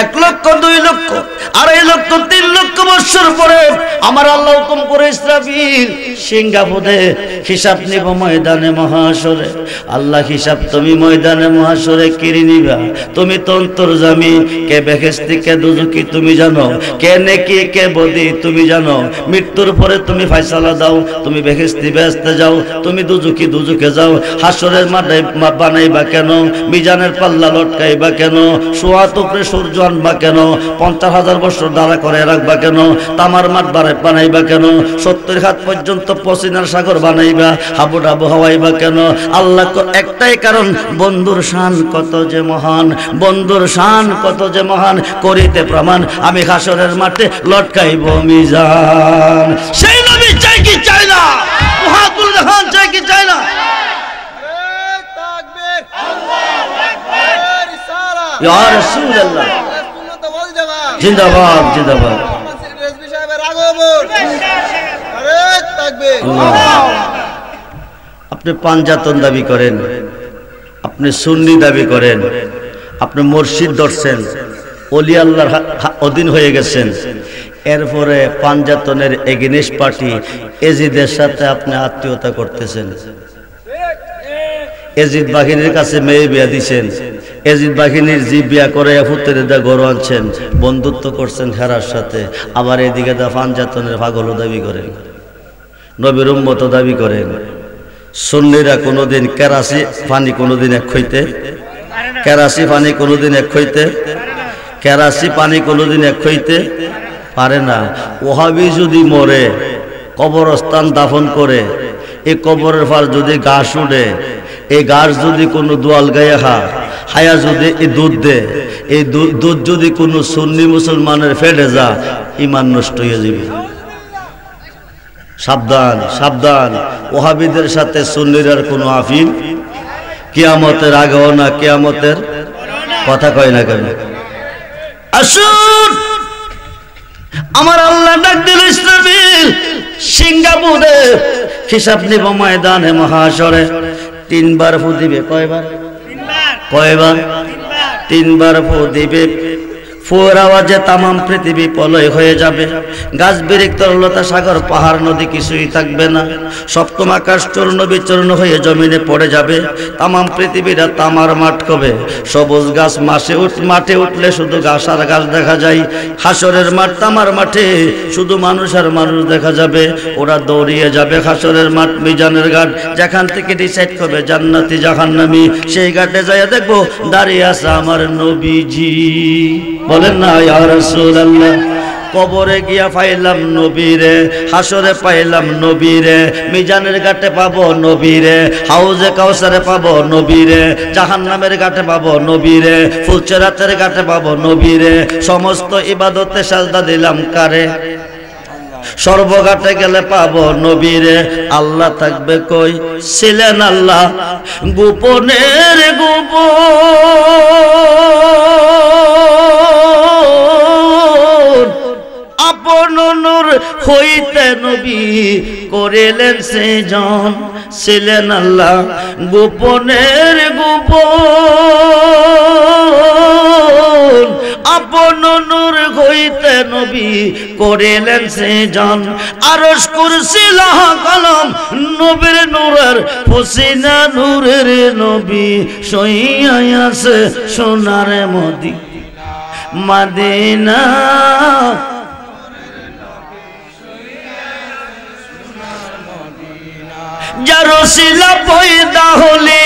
1 লক্ষ 2 লক্ষ 2.5 লক্ষ 3 লক্ষ বছর পরে আমার আল্লাহ হুকুম করে ইসরাফিল সিংহাপুদে হিসাব নিব ময়দানে মহাশরে। আল্লাহ হিসাব তুমি ময়দানে মহাশরে কিরি নিবা, তুমি তো অন্তর্যামী। কে বেহেশতি কে দুজকি তুমি জানো, কে নেকি কে বদি তুমি জানো। মৃত্যুর পরে তুমি ফয়সালা দাও, তুমি বেহেশতি বেহেশতে যাও, তুমি দুজকি দুজকে যাও। হাসরের মাঠে বানাইবা কেন, মিজানের পাল্লা লটকাইবা কেন, সোয়াত উপরে সূর্য আনবা কেন, 50,000 বছর দাঁড়া করে রাখবা কেন, তামার মাঠ বানাইবা কেন, 70 হাত পর্যন্ত পসিনার সাগর বানাইবা, হাবুডাবু হাওয়াইবা কেন। আল্লাহ একটাই কারণ, বন্ধুর শান কত যে মহান, বন্ধুর শান কত যে মহান করিতে প্রমাণ আমি হাসরের মাঠে লটকাইব মিজান। সেই নবী চাই কি চাই না, মহাকুল জাহান চাই কি চাই না। ইয়া রাসূলুল্লাহ জিন্দাবাদ জিন্দাবাদ। আপনি পাঞ্জাতন দাবি করেন, আপনি সুন্নি দাবি করেন, আপনি মুর্শিদ ধরছেন, ওলি আল্লাহর অধীন হয়ে গেছেন, এরপরে পাঞ্জাতনের এগেনিস্ট পার্টি এজিদের সাথে আপনি আত্মীয়তা করতেছেন। এজিদ বাহিনীর কাছে মেয়ে বিয়া দিছেন, এজিদ বাহিনীর জি বিয়া করে ফুতের দা গরু আনছেন, বন্ধুত্ব করছেন হেরার সাথে। আবার এদিকে দা পাঞ্জাতনের পাগল দাবি করেন, নবীর উম্মত দাবি করেন। সুন্নিরা কোনোদিন কেরাসি পানি কোনোদিন এক হইতে, কেরাসি পানি কোনোদিন এক হইতে, কেরাসি পানি কোনোদিন এক হইতে পারে না। ওহাবি যদি মরে কবরস্থান দাফন করে, এই কবরের পার যদি ঘাস উঠে, এই ঘাস যদি কোনো দোয়াল গায়ে হায়া যদি এই দুধ দে, এই দুধ যদি কোনো সুন্নি মুসলমানের ফেটে যা, ইমান নষ্ট হয়ে যাবে। সাবধান সাবধান, ওহাবিদের সাথে সুন্নিরার কোনো আফিল কিয়ামতের আগেও না, কিয়ামতের কথা কয় না কেন। আসুন আমার আল্লাহ ডাক দিল ইসরাফিল সিংহাপুরে হিসাব নিব ময়দানে মহাশরে। 3 বার ফু দিবে, কয়বার? কয়বার? 3 বার ফু দিবে। ফুর আওয়াজে তামাম পৃথিবী পলয় হয়ে যাবে, গাছ বিরিক তরলতা সাগর পাহাড় নদী কিছুই থাকবে না। সপ্তম আকাশ চূর্ণ বিচূর্ণ হয়ে জমিনে পড়ে যাবে, তামাম পৃথিবীরা তামার মাঠ হবে। সবুজ গাছ মাঠে উঠলে শুধু ঘাস আর ঘাস দেখা যায়। হাসরের মাঠ তামার মাঠে শুধু মানুষ আর মানুষ দেখা যাবে। ওরা দৌড়িয়ে যাবে হাসরের মাঠ, মিজানের ঘাট, যেখান থেকে ডিসাইড করবে জান্নাতি জাহান্নামী। সেই ঘাটে যাইয়া দেখবো দাঁড়িয়ে আছে আমার নবীজি। বলেন না ইয়া রাসূলুল্লাহ। কবরে গিয়া পাইলাম নবীরে, হাসরে পাইলাম নবীরে, মিজানের ঘাটে পাবো নবীরে, হাউজে কাউসারে পাবো নবীরে, জাহান্নামের ঘাটে পাবো নবীরে, ফুলচেরাতের ঘাটে পাবো নবীরে। সমস্ত ইবাদতে সাজদা দিলাম কারে? সর্বঘাটে গেলে পাবো নবীরে। আল্লাহ থাকবে কই? ছিলেন আল্লাহ গোপনের গোপন, আপন নূর হইতে নবী করিলেন সৃজন ছিলেন আল্লাহ গোপনের গোপন আপন নূর হইতে নবী করিলেন সৃজন আরশ কুরসি লৌহ কলম নবীর নূরের পসিনা নূরের নবী শুইয়া আছে সোনার মদিনা যার শিলা পয়দা হলে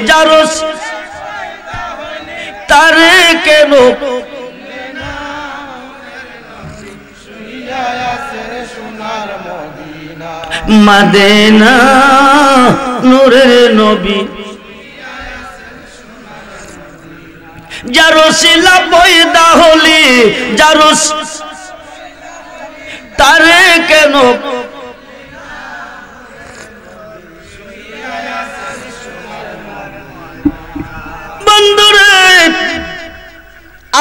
যার তারে কেন মদিনা নূরের নবী যার শিলা পয়দা হলে যার তারে কেন বন্ধুরে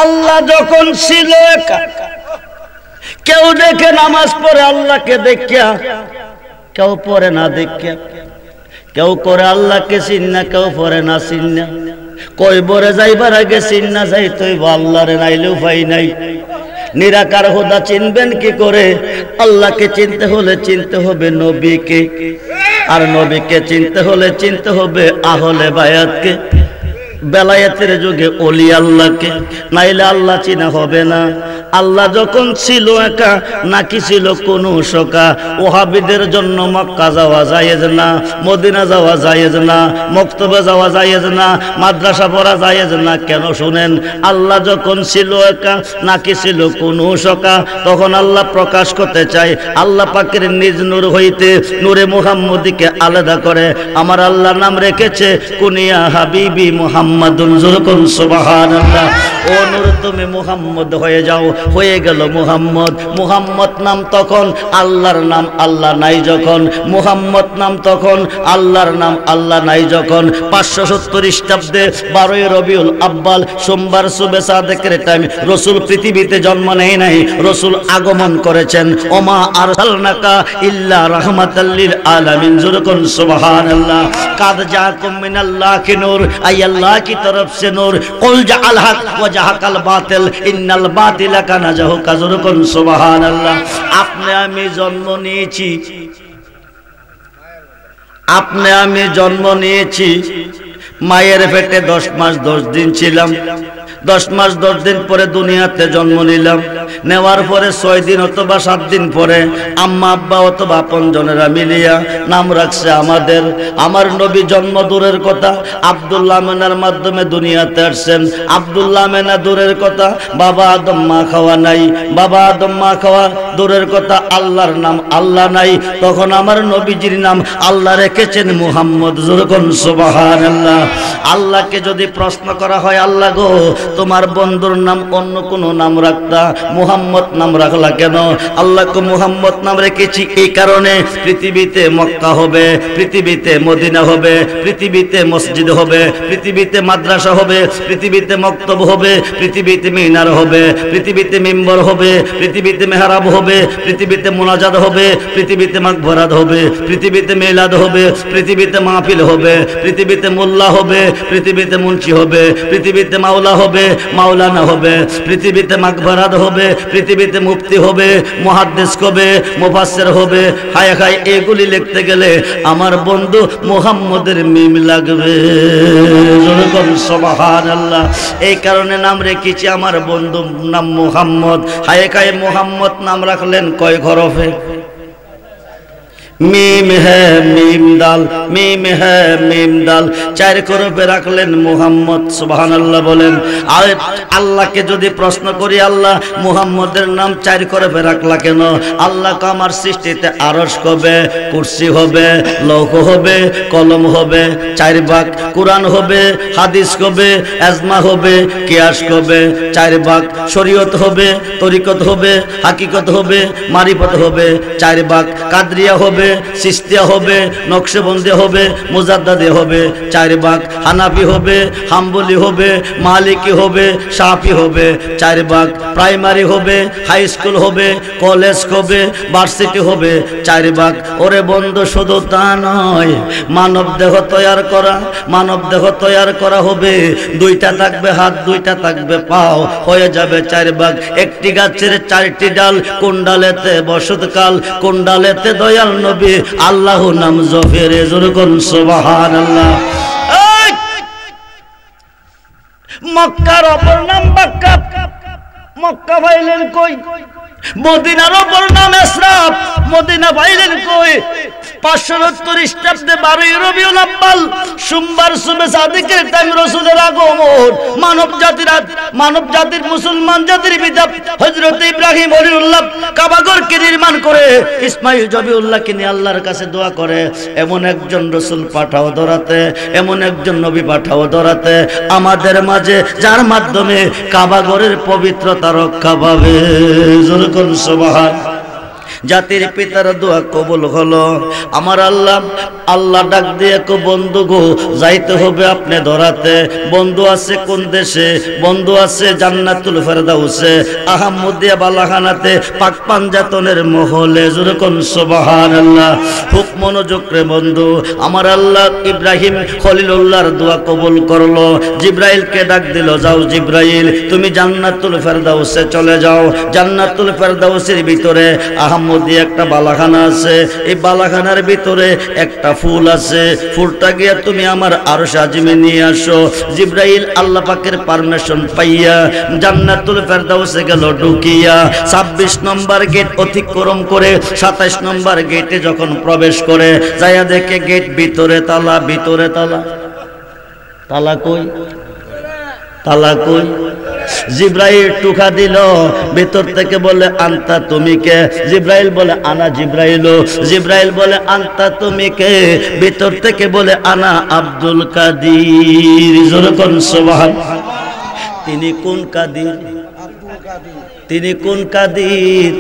আল্লাহ যখন ছিল একা কেউ দেখে নামাজ পড়ে আল্লাহকে দেখিয়া কেউ পড়ে না দেখিয়া কেউ করে আল্লাহকে চিন্না কেউ পড়ে না চিন্না কই বরে যাইবার আগে চিন্না যাই তুই আল্লাহরে নাইলে উপায় নাই নিরাকার খোদা চিনবেন কি করে আল্লাহকে চিনতে হলে চিনতে হবে নবীকে আর নবীকে চিনতে হলে চিনতে হবে আহলে বায়াতকে বেলায়েতের যুগে ওলি আল্লাহকে নাইলে আল্লাহ চিনা হবে না আল্লাহ যখন ছিল একা নাকি ছিল কোন শোকা ওহাবিদের জন্য মক্কা যাওয়া জায়েজ না মদিনা যাওয়া জায়েজ না মক্তবে যাওয়া জায়েজ না মাদ্রাসা পড়া জায়েজ না কেন শুনেন আল্লাহ যখন ছিল একা নাকি ছিল কোন শোকা তখন আল্লাহ প্রকাশ করতে চায় আল্লাহ পাকের নিজ নূর হইতে নূরে মুহাম্মদীকে আলাদা করে আমার আল্লাহ নাম রেখেছে কুনিয়া হাবিবি মুহাম্মাদুন যুরকুন সুবহানাল্লাহ ও নূর তুমি মুহাম্মদ হয়ে যাও হয়ে গেল মুহাম্মদ মুহাম্মদ নাম তখন আল্লাহর নাম আল্লাহ নাই যখন মুহাম্মদ নাম তখন আল্লাহর নাম আল্লাহ নাই যখন 570 খ্রিস্টাব্দে 12 রবিউল আব্বাল সোমবার সুবে সাদেকের টাইম রাসূল পৃথিবীতে জন্ম নেয় নাই রাসূল আগমন করেছেন ওমা আরসালনাকা ইল্লা রাহমাতাল লিল আলামিন যুরকুন সুবহানাল্লাহ কাদ জাকুম মিনাল্লাহি নূর আই আল্লাহ की तरफ से नूर कुल जाअल हक व जाहकल बातिल इन्नल बातिला काना जाहुका जुरकुन सुबहानाल्लाह আপনি আমি জন্ম নিয়েছি মায়ের পেটে 10 মাস 10 দিন ছিলাম 10 মাস 10 দিন পরে দুনিয়াতে জন্ম নিলাম নেওয়ার পরে 6 দিন অথবা 7 দিন পরে আম্মা আব্বা অথবা আপনজনেরা মিলিয়া নাম রাখছে আমাদের আমার নবী জন্ম দূরের কথা আব্দুল্লাহ আমিনার মাধ্যমে দুনিয়াতে আসছেন আব্দুল্লাহ আমিনা দূরের কথা বাবা আদম মা খাওয়া নাই বাবা আদম মা খাওয়া দূরের কথা আল্লাহর নাম আল্লাহ নাই তখন আমার নবীজির নাম আল্লাহ রেখেছেন মুহাম্মদ যুরকুন সুবহানাল্লাহ আল্লাহকে যদি প্রশ্ন করা হয় আল্লাহ গো তোমার বন্ধুর নাম অন্য কোন নাম রাখতা মুহাম্মদ নাম রাখলা কেন আল্লাহকে মুহাম্মদ নাম রেখেছি এই কারণে পৃথিবীতে মক্কা হবে পৃথিবীতে মদিনা হবে পৃথিবীতে মসজিদ হবে পৃথিবীতে মাদ্রাসা হবে পৃথিবীতে মক্তব হবে পৃথিবীতে মিনার হবে পৃথিবীতে মিম্বর হবে পৃথিবীতে মেহরাব হবে পৃথিবীতে মুনাজাত হবে পৃথিবীতে মাগফিরাত হবে পৃথিবীতে মিলাদ হবে পৃথিবীতে মাহফিল হবে পৃথিবীতে মোল্লা হবে পৃথিবীতে মুন্সি হবে পৃথিবীতে মাওলা হবে মাওলানা হবে পৃথিবীতে মাগফিরাত হবে পৃথিবীতে মুফতি হবে মুহাদ্দিস হবে মুফাসসির হবে হায় হায় এগুলি লিখতে গেলে আমার বন্ধু মুহাম্মদের মিম লাগবে যুরকুন সুবহানাল্লাহ এই কারণে নাম রেখেছি আমার বন্ধু নাম মুহাম্মদ হায় হায় মুহাম্মদ নাম রাখলেন কয় হরফে मीम है मीम दाल 4 হরফে রাখলেন মুহাম্মদ সুবহানাল্লাহ বলেন আর আল্লাহকে যদি প্রশ্ন করি আল্লাহ মুহাম্মদের নাম 4 হরফে রাখলা কেন আল্লাহ কা আমার সৃষ্টিতে আরশ হবে কুরসি হবে লৌহ হবে কলম হবে 4 ভাগ কুরআন হবে হাদিস হবে ইজমা হবে কিয়াস হবে 4 ভাগ শরীয়ত হবে তরিকত হবে হাকিকত হবে মারিফত হবে 4 ভাগ কাদরিয়া হবে হবে, সিস্তিয়া হবে, নকশবন্দি হবে, মুজাদ্দাদি হবে, 4 ভাগ, হানাফি হবে, হাম্বলি হবে, মালিকি হবে, শাফি হবে, 4 ভাগ, প্রাইমারি হবে, হাই স্কুল হবে, কলেজ হবে, ভার্সিটি হবে, 4 ভাগ। ওরে বন্ধু শুধু তা নয়, মানব দেহ তৈয়ার করা হবে, 2টা থাকবে হাত, 2টা থাকবে পাও, হয়ে যাবে 4 ভাগ। একটি গাছের 4টি ডাল, কোন ডালেতে বসতকাল, কোন ডালেতে দয়াল নবী আল্লাহ নাম জফেরে জোরে কোন সুবহানাল্লাহ। মক্কার অপর নাম বাক্কা, মক্কা পাইলেন কই? মদিনার অপর নাম ইসরাফ, মদিনা পাইলেন কই? 570 খ্রিস্টাব্দে 12 রবিউল আউয়াল সোমবার সুবে সাদিকের টাইম রাসূলের আগমন। মানব জাতির মুসলমান জাতির পিতা হযরত ইব্রাহিম খলিলুল্লাহ কাবাঘরকে নির্মাণ করে ইসমাইল জবিউল্লাহকে নিয়ে আল্লাহর কাছে দোয়া করে, এমন একজন রাসূল পাঠাও ধরাতে, এমন একজন নবী পাঠাও ধরাতে আমাদের মাঝে, যার মাধ্যমে কাবাঘরের পবিত্রতা রক্ষা পাবে। জোরে কোন সুবহান। জাতির পিতার দোয়া কবুল হলো। আমার আল্লাহ ডাক দিয়ে কো বন্ধু গো, যাইতে হবে আপনি ধরাতে। বন্ধু আছে কোন দেশে? বন্ধু আছে জান্নাতুল ফেরদাউসে, আহমদিয়া বালাখানাতে, পাক পাঞ্জাতনের মহলে। জোরে কোন সুবহানাল্লাহ। খুব মনোযোগ রে বন্ধু। আমার আল্লাহ ইব্রাহিম খলিলুল্লাহর দোয়া কবুল করলো। জিব্রাইলকে ডাক দিল, যাও জিব্রাইল তুমি জান্নাতুল ফেরদাউসে চলে যাও। জান্নাতুল ফেরদাউসের ভিতরে আহমদিয়া একটা বালাখানা আছে, এই বালাখানার ভিতরে একটা ফুল আছে, ফুলটা গিয়া তুমি আমার আরশ আজিমে নিয়ে আসো। জিব্রাইল আল্লাহ পাকের পারমিশন পাইয়া জান্নাতুল ফেরদাউসে গেল ঢুকিয়া 26 নম্বর গেট অতিক্রম করে 27 নম্বর গেটে যখন প্রবেশ করে, যাইয়া দেখে গেট ভিতরে তালা, ভিতরে তালা। তালা কই? তালা কই? জিব্রাইল টুকা দিল, ভিতর থেকে বলে আনতা তুমি কে? জিব্রাইল বলে আনা জিব্রাইল। জিব্রাইল বলে আনতা তুমি কে? ভিতর থেকে বলে আনা আব্দুল কাদির। জোরে কোন সুবহান। তিনি কোন কাদির? তিনি কোন কাদির?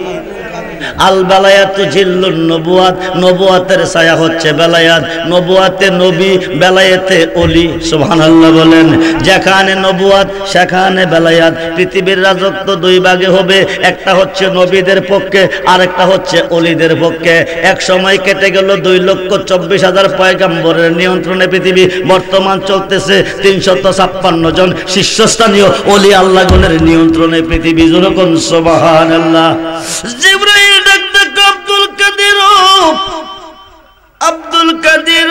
আল বেলায়াত জিল্লুন নবুয়াত, নবুয়াতের ছায়া হচ্ছে বেলায়াত। নবুয়াতে নবী, বেলায়েতে ওলি। সুবহানাল্লাহ বলেন। যেখানে নবুয়াত সেখানে বেলায়াত। পৃথিবীর রাজত্ব 2 ভাগে হবে, একটা হচ্ছে নবীদের পক্ষে, আর একটা হচ্ছে ওলিদের পক্ষে। এক সময় কেটে গেল 2,24,000 পয়গম্বরের নিয়ন্ত্রণে পৃথিবী। বর্তমান চলতেছে 356 জন শীর্ষস্থানীয় ওলি আল্লাহগণের নিয়ন্ত্রণে পৃথিবী। জোরে কোন সুবহানাল্লাহ। জিব্রাইল আব্দুল কাদির, আব্দুল কাদির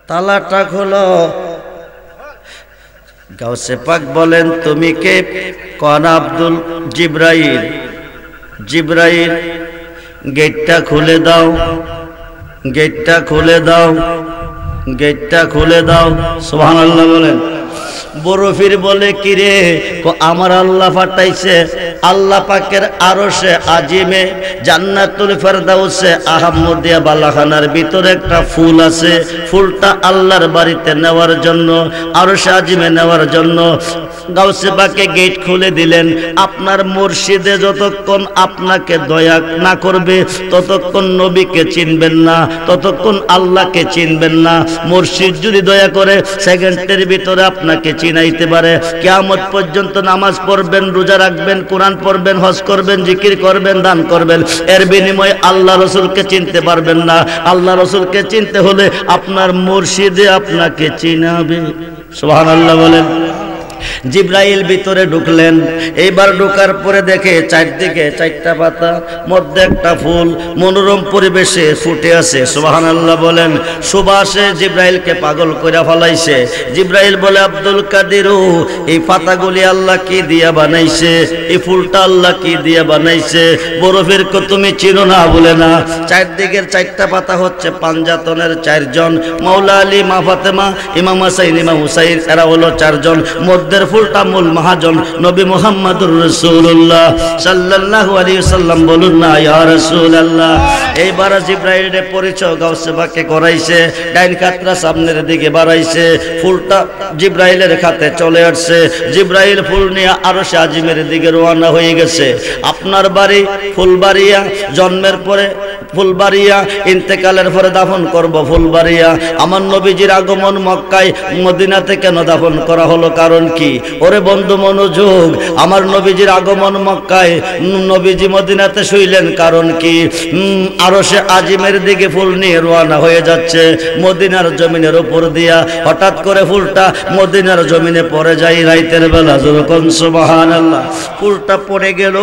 তালাটা খোলো। গাউসে পাক বলেন তুমি কে? কোন আব্দুল? জিব্রাইল। জিব্রাইল গেটটা খুলে দাও, গেটটা খুলে দাও, গেটটা খুলে দাও। সুবহানাল্লাহ বলেন। বরফির বলে কিরে? আমার আল্লাহ পাঠাইছে। আল্লাহ পাকের আরশে আজিমে জান্নাতুল ফেরদাউসে আহমদিয়া বালাখানার ভিতরে একটা ফুল আছে, ফুলটা আল্লাহর বাড়িতে নেওয়ার জন্য, আরশে আজিমে নেওয়ার জন্য গাউসে পাকে গেট খুলে দিলেন। আপনার মুর্শিদে যতক্ষণ আপনাকে দয়া না করবে ততক্ষণ নবীকে চিনবেন না, ততক্ষণ আল্লাহকে চিনবেন না। মুর্শিদ যদি দয়া করে সেকেন্ডের ভিতরে আপনাকে চিনাইতে পারে। কিয়ামত পর্যন্ত নামাজ পড়বেন, রোজা রাখবেন, কোরআন পড়বেন, হজ করবেন, জিকির করবেন, দান করবেন, এর বিনিময়ে আল্লাহ রসুলকে চিনতে পারবেন না। আল্লাহ রসুলকে চিনতে হলে আপনার মুর্শিদে আপনাকে চিনাবে। সুবহানাল্লাহ বলেন। জিব্রাইল ভিতরে ঢুকলেন। এইবার ঢোকার পরে দেখে চারদিকে 4টা পাতা, মধ্যে একটা ফুল মনোরম পরিবেশে ফুটে আছে। সুবহানাল্লাহ বলেন। সুবাসে জিব্রাইলকে পাগল করে ফলাইছে। জিব্রাইল বলে আব্দুল কাদির, এই পাতাগুলি আল্লাহ কি দিয়া বানাইছে? এই ফুলটা আল্লাহ কি দিয়া বানাইছে? বরফের কো তুমি চিনো না? বলে না। চারদিকের 4টা পাতা হচ্ছে পাঞ্জাতনের 4 জন, মাওলা আলী, মা ফাতেমা, ইমাম হাসাইন, ইমাম হুসাইন, এরা হলো 4 জন। মধ্যে পদ্মের ফুলটা মূল মহাজন নবী মুহাম্মদুর রাসূলুল্লাহ সাল্লাল্লাহু আলাইহি ওয়াসাল্লাম বলুন না ইয়া রাসূলুল্লাহ। এইবার জিবরাইলের পরিচয় গাউসে পাকে করাইছে, ডাইন কাতরা সামনের দিকে বাড়াইছে, ফুলটা জিবরাইলের হাতে চলে আসছে। জিবরাইল ফুল নিয়ে আরশে আজিমের দিকে রওনা হয়ে গেছে। আপনার বাড়ি ফুলবাড়িয়া, জন্মের পরে ফুলবাড়িয়া, ইন্তেকালের পরে দাফন করব ফুলবাড়িয়া। আমার নবীজির আগমন মক্কায় মদিনাতে কেন দাফন করা হলো, কারণ কি? ওরে বন্ধু মনোযোগ, আমার নবীজির আগমন মক্কায়, নবীজি মদিনাতে শুইলেন, কারণ কি? আরশে আজিমের দিকে ফুল নিয়ে রওনা হয়ে যাচ্ছে মদিনার জমিনের উপর দিয়া। হঠাৎ করে ফুলটা মদিনার জমিনে পড়ে যায় রাতের বেলা, যখন সুবহানাল্লাহ ফুলটা পড়ে গেল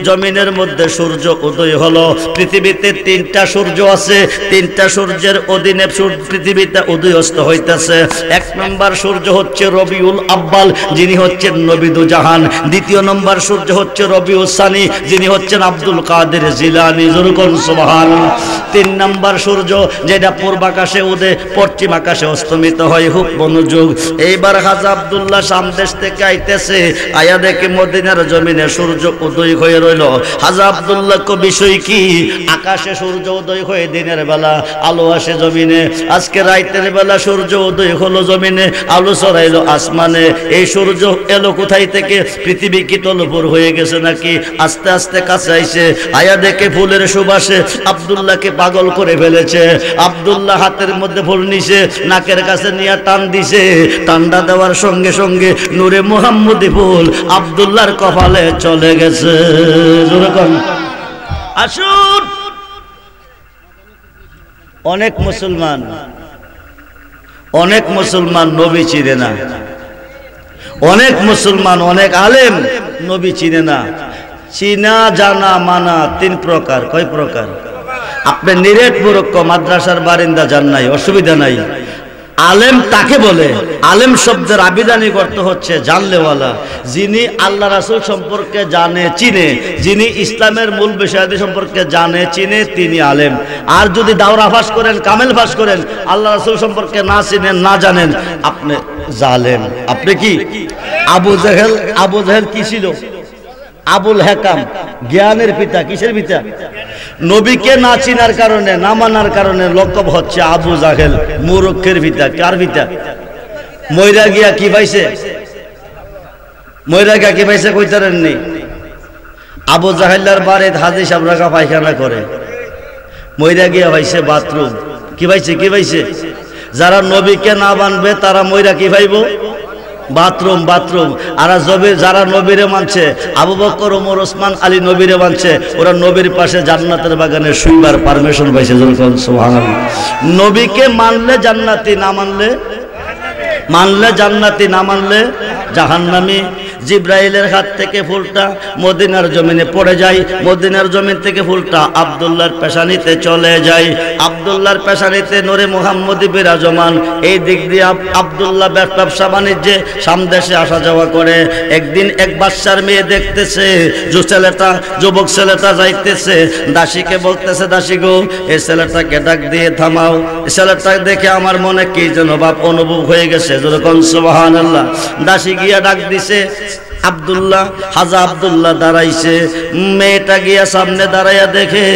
জমিনের মধ্যে সূর্য উদয় হলো। পৃথিবীতে 3টা সূর্য আছে, 3টা সূর্যের অধীনে পৃথিবীতে উদয় অস্ত হইতেছে। 1 নম্বর সূর্য হচ্ছে রবিউল আব্বাল, যিনি হচ্ছেন নবীদু জাহান। 2 নম্বর সূর্য হচ্ছে রবিউল সানি, যিনি হচ্ছেন আব্দুল কাদের জিলানী, যখন সুবহানাল্লাহ। 3 নম্বর সূর্য যেটা পূর্ব আকাশে উদয়, পশ্চিম আকাশে অস্তমিত হয়। খুব মনোযোগ। এইবার হাজা আব্দুল্লাহ সামদেশ থেকে আইতেছে, আয়া দেখে মদিনার জমিনে সূর্য উদয় হয়ে রইল। হাজা আব্দুল্লাহ কো বিষয় কি? আকাশে সূর্য উদয় হয়ে দিনের বেলা আলো আসে জমিনে, আজকে রাতের বেলা সূর্য উদয় হলো জমিনে, আলো ছড়াইলো আসমানে। এই সূর্য এলো কোথায় থেকে? পৃথিবী কি তলপুর হয়ে গেছে নাকি? আস্তে আস্তে কাছে আইছে, আয়া দেখে ফুলের সুবাসে আব্দুল্লাহকে পাগল করে ফেলেছে। আব্দুল্লাহ হাতের মধ্যে ফুল নিছে, নাকের কাছে নিয়ে টান দিছে। টান্ডা দেওয়ার সঙ্গে সঙ্গে নূরে মুহাম্মদি ফুল আব্দুল্লাহর কপালে চলে গেছে। আসুন, অনেক মুসলমান নবী চিনে না, অনেক মুসলমান, অনেক আলেম নবী চিনে না। চিনা জানা মানা 3 প্রকার। কয় প্রকার? আপনি নিরেট মুরক্ক মাদ্রাসার বারিন্দা যান নাই, অসুবিধা নাই। আলেম তাকে বলে, আলেম শব্দের আবিধানিক অর্থ হচ্ছে জানলেওয়ালা, যিনি আল্লাহ রাসূল সম্পর্কে জানে চিনে, যিনি ইসলামের মূল বিষয়াদি সম্পর্কে জানে চিনে, তিনি আলেম। আর যদি দাওরা ফাঁস করেন, কামেল ফাঁস করেন, আল্লাহ রাসূল সম্পর্কে না চিনেন না জানেন, আপনি জালেম। আপনি কি? আবু জাহেল কি ছিল? আবুল হেকাম, জ্ঞানের পিতা। কিসের পিতা? নবীকে না চিনার কারণে, না মানার কারণে লকব হচ্ছে আবু জাহেল, মূর্খের পিতা। কার পিতা? মইরা গিয়া কি পাইছে? মইরা গিয়া কি পাইছে কইতারেননি? আবু জাহেলার বাড়ি হাজি সাহেব রাখা পায়খানা করে, মইরা গিয়া পাইছে বাথরুম। কি পাইছে? কি পাইছে? যারা নবীকে না মানবে তারা মইরা কি পাইব? বাথরুম। আর যারা নবীরে মানছে, আবু বকর, ওমর, ওসমান, আলী নবীরে মানছে, ওরা নবীর পাশে জান্নাতের বাগানে শুইবার পারমিশন পাইছে। সুবহানাল্লাহ। নবীকে মানলে জান্নাতি, না মানলে জান্নাতি, না মানলে জাহান্নামী। জিব্রাইলের হাত থেকে ফুলটা মদিনার জমিনে পড়ে যায়, মদিনার জমিন থেকে ফুলটা আব্দুল্লাহর পেশানিতে চলে যায়। আব্দুল্লাহর পেশানিতে নূরে মুহাম্মদি বিরাজমান। এই দিক দিয়ে আব্দুল্লাহ ব্যবসা বাণিজ্যে সামদেশে আসা যাওয়া করে। একদিন এক বাচ্চার মেয়ে দেখতেছে, যুবক ছেলেটা যাইতেছে, দাসীকে বলতেছে, দাসী গো, এই ছেলেটাকে ডাক দিয়ে থামাও, এই ছেলেটা দেখে আমার মনে কি যেন ভাব অনুভব হয়ে গেছে। যখন সুবহানাল্লাহ, দাসী গিয়া ডাক দিছে, আব্দুল্লাহ, হাজা আব্দুল্লাহ দাঁড়াইছে। মেয়েটা গিয়া সামনে দাঁড়াইয়া দেখে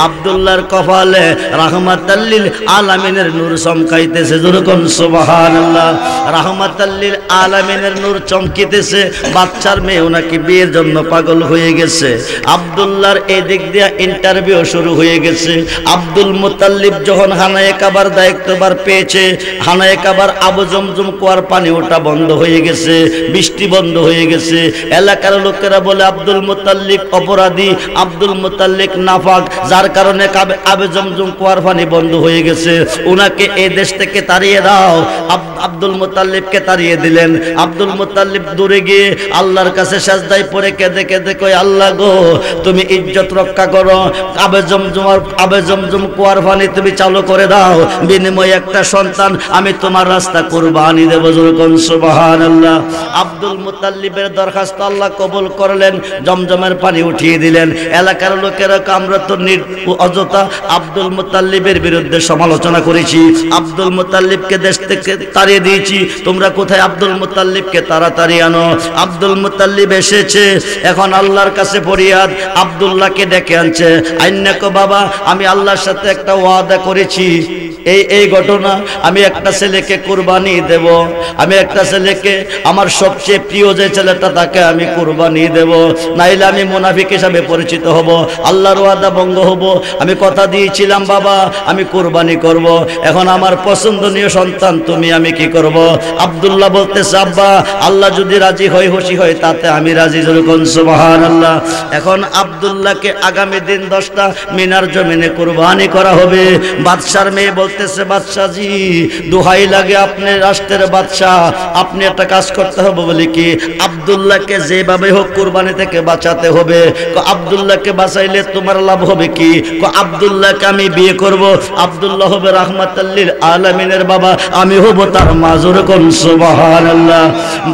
আব্দুল্লাহর কপালে রাহমাতাল্লিল আলামিনের নূর চমকাইতেছে। যখন সুবহানাল্লাহ, রাহমাতাল্লিল আলামিনের নূর চমকিতেছে। বাচ্চার মেয়ে ওনাকে বিয়ের জন্য পাগল হয়ে গেছে। আব্দুল্লাহর এই দিক দিয়া ইন্টারভিউ শুরু হয়ে গেছে। আব্দুল মুতাল্লিব যখন হানায়ে কাবার দায়িত্ববার পেয়েছে, হানায়ে কাবার আবু জমজম কুয়ার পানি ওটা বন্ধ হয়ে গেছে, বৃষ্টি বন্ধ হয়ে গেছে। এলাকার লোকেরা বলে আব্দুল মুতাল্লিব অপরাধী, আব্দুল মুতাল্লিব নাফাক, যার কারণে আবে জমজম কুয়ার পানি বন্ধ হয়ে গেছে। উনাকে এই দেশ থেকে তাড়িয়ে দাও। আব্দুল মুতাল্লিবকে তাড়িয়ে দিলেন। আব্দুল মুতাল্লিব দূরে গিয়ে আল্লাহর কাছে সাজদায় পড়ে কেঁদে কেঁদে কই, আল্লাহ গো, তুমি ইজ্জত রক্ষা করো, আবে জমজম কুয়ার পানি তুমি চালু করে দাও, বিনিময়ে একটা সন্তান আমি তোমার রাস্তা কুরবানি দেব। যখন সুবহানাল্লাহ, আব্দুল মুতাল্লিবের দরখাস্ত আল্লাহ কবুল করলেন, জমজমের পানি উঠিয়ে দিলেন। এলাকার লোকেরা আমরা তো অযথা আব্দুল মুত্তালিবের বিরুদ্ধে সমালোচনা করেছি, আব্দুল মুত্তালিবকে দেশ থেকে তাড়িয়ে দিয়েছি, তোমরা কোথায় আব্দুল মুত্তালিবকে তাড়াতাড়ি আনো। আব্দুল মুত্তালিব এসেছে, এখন আল্লাহর কাছে ফরিয়াদ, আব্দুল্লাহকে ডেকে আনছে। আইনাকো বাবা, আমি আল্লাহর সাথে একটা ওয়াদা করেছি, এই ঘটনা, আমি একটা ছেলেকে কুরবানি দেব, আমি একটা ছেলেকে, আমার সবচেয়ে প্রিয় যে ছেলেটা তাকে আমি কুরবানি দেব, নাইলে আমি মুনাফিক হিসাবে পরিচিত হব, আল্লাহর ওয়াদা ভঙ্গ হব। আমি কথা দিয়েছিলাম বাবা আমি কুরবানি করব, এখন আমার পছন্দনীয় সন্তান তুমি, আমি কি করব? আব্দুল্লাহ বলতেছে আব্বা আল্লাহ যদি রাজি হয়, খুশি হয়, তাতে আমি রাজি। যেরকম সুবহানাল্লাহ। এখন আব্দুল্লাহকে আগামী দিন 10টা মিনার জমিনে কুরবানি করা হবে। বাদশার মেয়ে বলতেছে বাদশাজি দোহাই লাগে, আপনি রাষ্ট্রের বাদশাহ, আপনি একটা কাজ করতে হবে। বলে কি? আব্দুল্লাহকে যেভাবে হোক কুরবানি থেকে বাঁচাতে হবে। আব্দুল্লাহকে বাঁচাইলে তোমার লাভ হবে কি? আব্দুল্লাহকে আমি বিয়ে করব, আব্দুল্লাহ হবে রাহমাতাল লিল আলামিনের বাবা, আমি হব তার মা। যেরকম সুবহানাল্লাহ।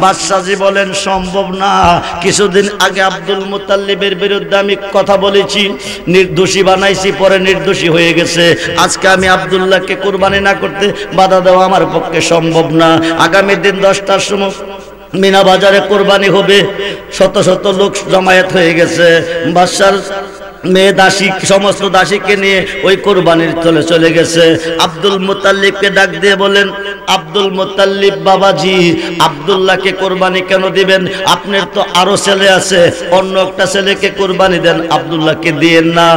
বাদশাজি বলেন সম্ভব না, কিছুদিন আগে আব্দুল মুত্তালিবের বিরুদ্ধে আমি কথা বলেছি, নির্দোষী বানাইছি, পরে নির্দোষী হয়ে গেছে। আজকে আমি আব্দুল্লাহকে কুরবানি না করতে বাধা দেওয়া আমার পক্ষে সম্ভব না। আগামী দিন 10টার সময় মিনা বাজারে কুরবানি হবে, শত শত লোক জমায়েত হয়ে গেছে। বাদশার মেয়ে দাসী, সমস্ত দাসীকে নিয়ে ওই কুরবানির চলে গেছে। আব্দুল মুত্তালিবকে ডাক দিয়ে বলেন আব্দুল মুত্তালিব বাবাজি, আব্দুল্লাহকে কুরবানি কেন দিবেন? আপনার তো আরো ছেলে আছে, অন্য একটা ছেলেকে কুরবানি দেন, আব্দুল্লাহকে দিয়েন না।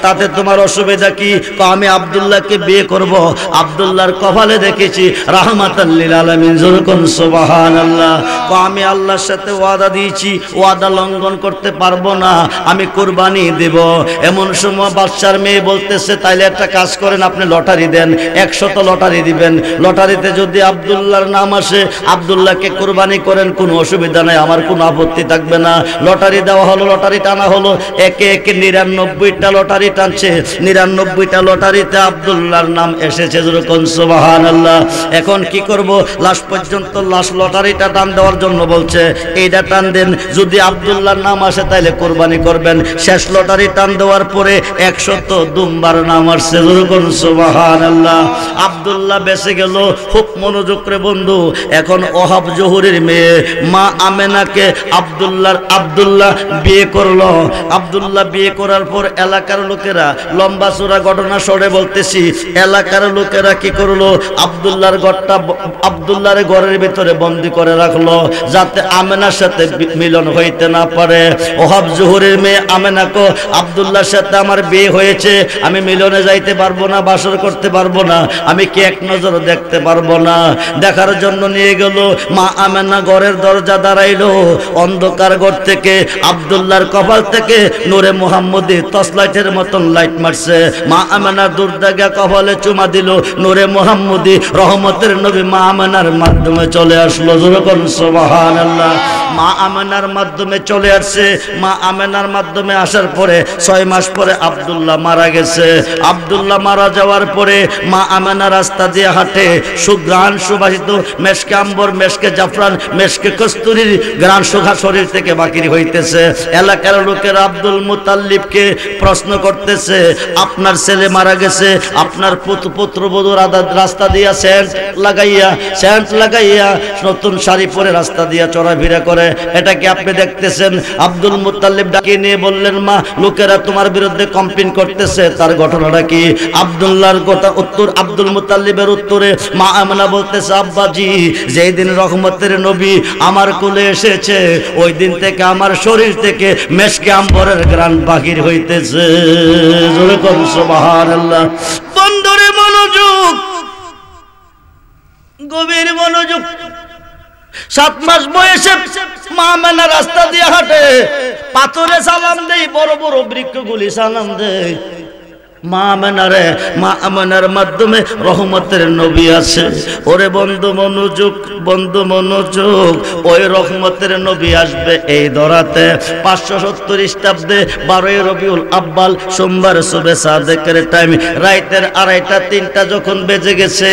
তাতে তোমার অসুবিধা কি? আমি আব্দুল্লাহকে বিয়ে করব, আব্দুল্লাহর কপালে দেখেছি রাহমাতাল লিল আলামিন। যেরকম সুবহানাল্লাহ। আমি আল্লাহর সাথে ওয়াদা দিয়েছি, ওয়াদা লঙ্ঘন করতে পারবো না, আমি কুরবানি দেব। এমন সময় বাদশার মেয়ে বলতেছে তাইলে একটা কাজ করেন, আপনি লটারি দেন, 100 লটারি দিবেন, লটারিতে যদি আব্দুল্লাহর নাম আসে আব্দুল্লাহকে কুরবানি করেন, কোনো অসুবিধা নাই, আমার কোনো আপত্তি থাকবে না। লটারি দেওয়া হলো, লটারি টানা হলো, একে একে 99টা লটারি টানছে, 99টা লটারিতে আব্দুল্লাহর নাম এসেছে। যেরকম সুবহানাল্লাহ। এখন কি করব? লাস্ট পর্যন্ত লাস্ট লটারিটা টান দেওয়ার জন্য বলছে এইটা টান দেন, যদি আব্দুল্লাহর নাম আসে তাইলে কুরবানি করবেন। শেষ লটারি টান দেওয়ার পরে 100 দুম্বার নাম আসছে। যেরকম সুবহানাল্লাহ। আব্দুল্লাহ বেঁচে গেল। খুব মনোযোগ করে বন্ধু, এখন ওহাব জহুরের মেয়ে মা আমেনাকে আব্দুল্লাহ বিয়ে করলো। আব্দুল্লাহ বিয়ে করার পর এলাকার লোকেরা, লম্বা চূড়া ঘটনা সরে বলতেছি, এলাকার লোকেরা কি করলো? আব্দুল্লাহর ঘরের ভিতরে বন্দি করে রাখলো, যাতে আমেনার সাথে মিলন হইতে না পারে। ওহাব জহুরের মেয়ে আমেনাকে আব্দুল্লাহর সাথে আমার বিয়ে হয়েছে, আমি মিলনে যাইতে পারবো না, বাসর করতে পারবো না, আমি কি এক নজর দেখতে পারবো না? দেখার জন্য নিয়ে গেল। মা আমেনা ঘরের দরজা দাঁড়াইলো, অন্ধকার ঘর থেকে আব্দুল্লাহর কপাল থেকে নূরে মুহাম্মদী টর্চলাইটের মতন লাইট মারছে। মা আমেনার দুর্দাগা কপালে চুমা দিল, নূরে মুহাম্মদী রহমতের নবী মা আমেনার মাধ্যমে চলে আসলো। যেরকম সুবহানাল্লাহ। মা আমেনার মাধ্যমে চলে আসছে। মা আমেনার মাধ্যমে আসার পরে 6 মাস পরে আব্দুল্লাহ মারা গেছে। আব্দুল্লাহ মারা যাওয়ার পরে মা আমেনা রাস্তা দিয়ে হাঁটে, সুঘ্রাণ সুবাসিত মেশকে আম্বর, মেশকে জাফরান, মেশকে কস্তুরীর ঘ্রাণ সুখা শরীর থেকে বাকির হইতেছে। এলাকার লোকেরা আব্দুল মুত্তালিবকে প্রশ্ন করতেছে, আপনার ছেলে মারা গেছে, আপনার পুত্রবধূ রাস্তা দিয়া সেন্ট লাগাইয়া নতুন শাড়ি পরে রাস্তা দিয়া চলাফেরা করে, এটা কি আপনি দেখতেছেন? আব্দুল মুত্তালিব ডাকিয়ে নিয়ে বললেন মা, লোকেরা তোমার বিরুদ্ধে কমপ্লেইন করতেছে, তার ঘটনাটা কি? আব্দুল্লাহর কথা উত্তর, আব্দুল মুত্তালিবের উত্তরে মা আমেনা বলতেছে আব্বাজি, যেই দিন রহমতের নবী আমার কোলে এসেছে ওই দিন থেকে আমার শরীর থেকে মেশকে আম্বরের ঘ্রাণ বাহির হইতেছে। যেরকম সুবহানাল্লাহ। বন্ধুরে মনোযোগ, গভীর মনোযোগ। 7 মাস বয়সে মা আমেনা রাস্তা দিয়ে হাঁটে, পাথরে সালাম দেই, বড় বড় বৃক্ষগুলি সালাম দেয়। মা আমেনারে, মা আমেনার মাধ্যমে রহমতের নবী আছে। ওরে বন্ধু মনোযোগ, বন্ধু মনোযোগ, ওই রহমতের নবী আসবে এই ধরাতে 570 খ্রিস্টাব্দে 12 রবিউল আব্বাল সোমবার সুবে সাদেকের টাইম, রাইতের 2:30 3টা যখন বেজে গেছে,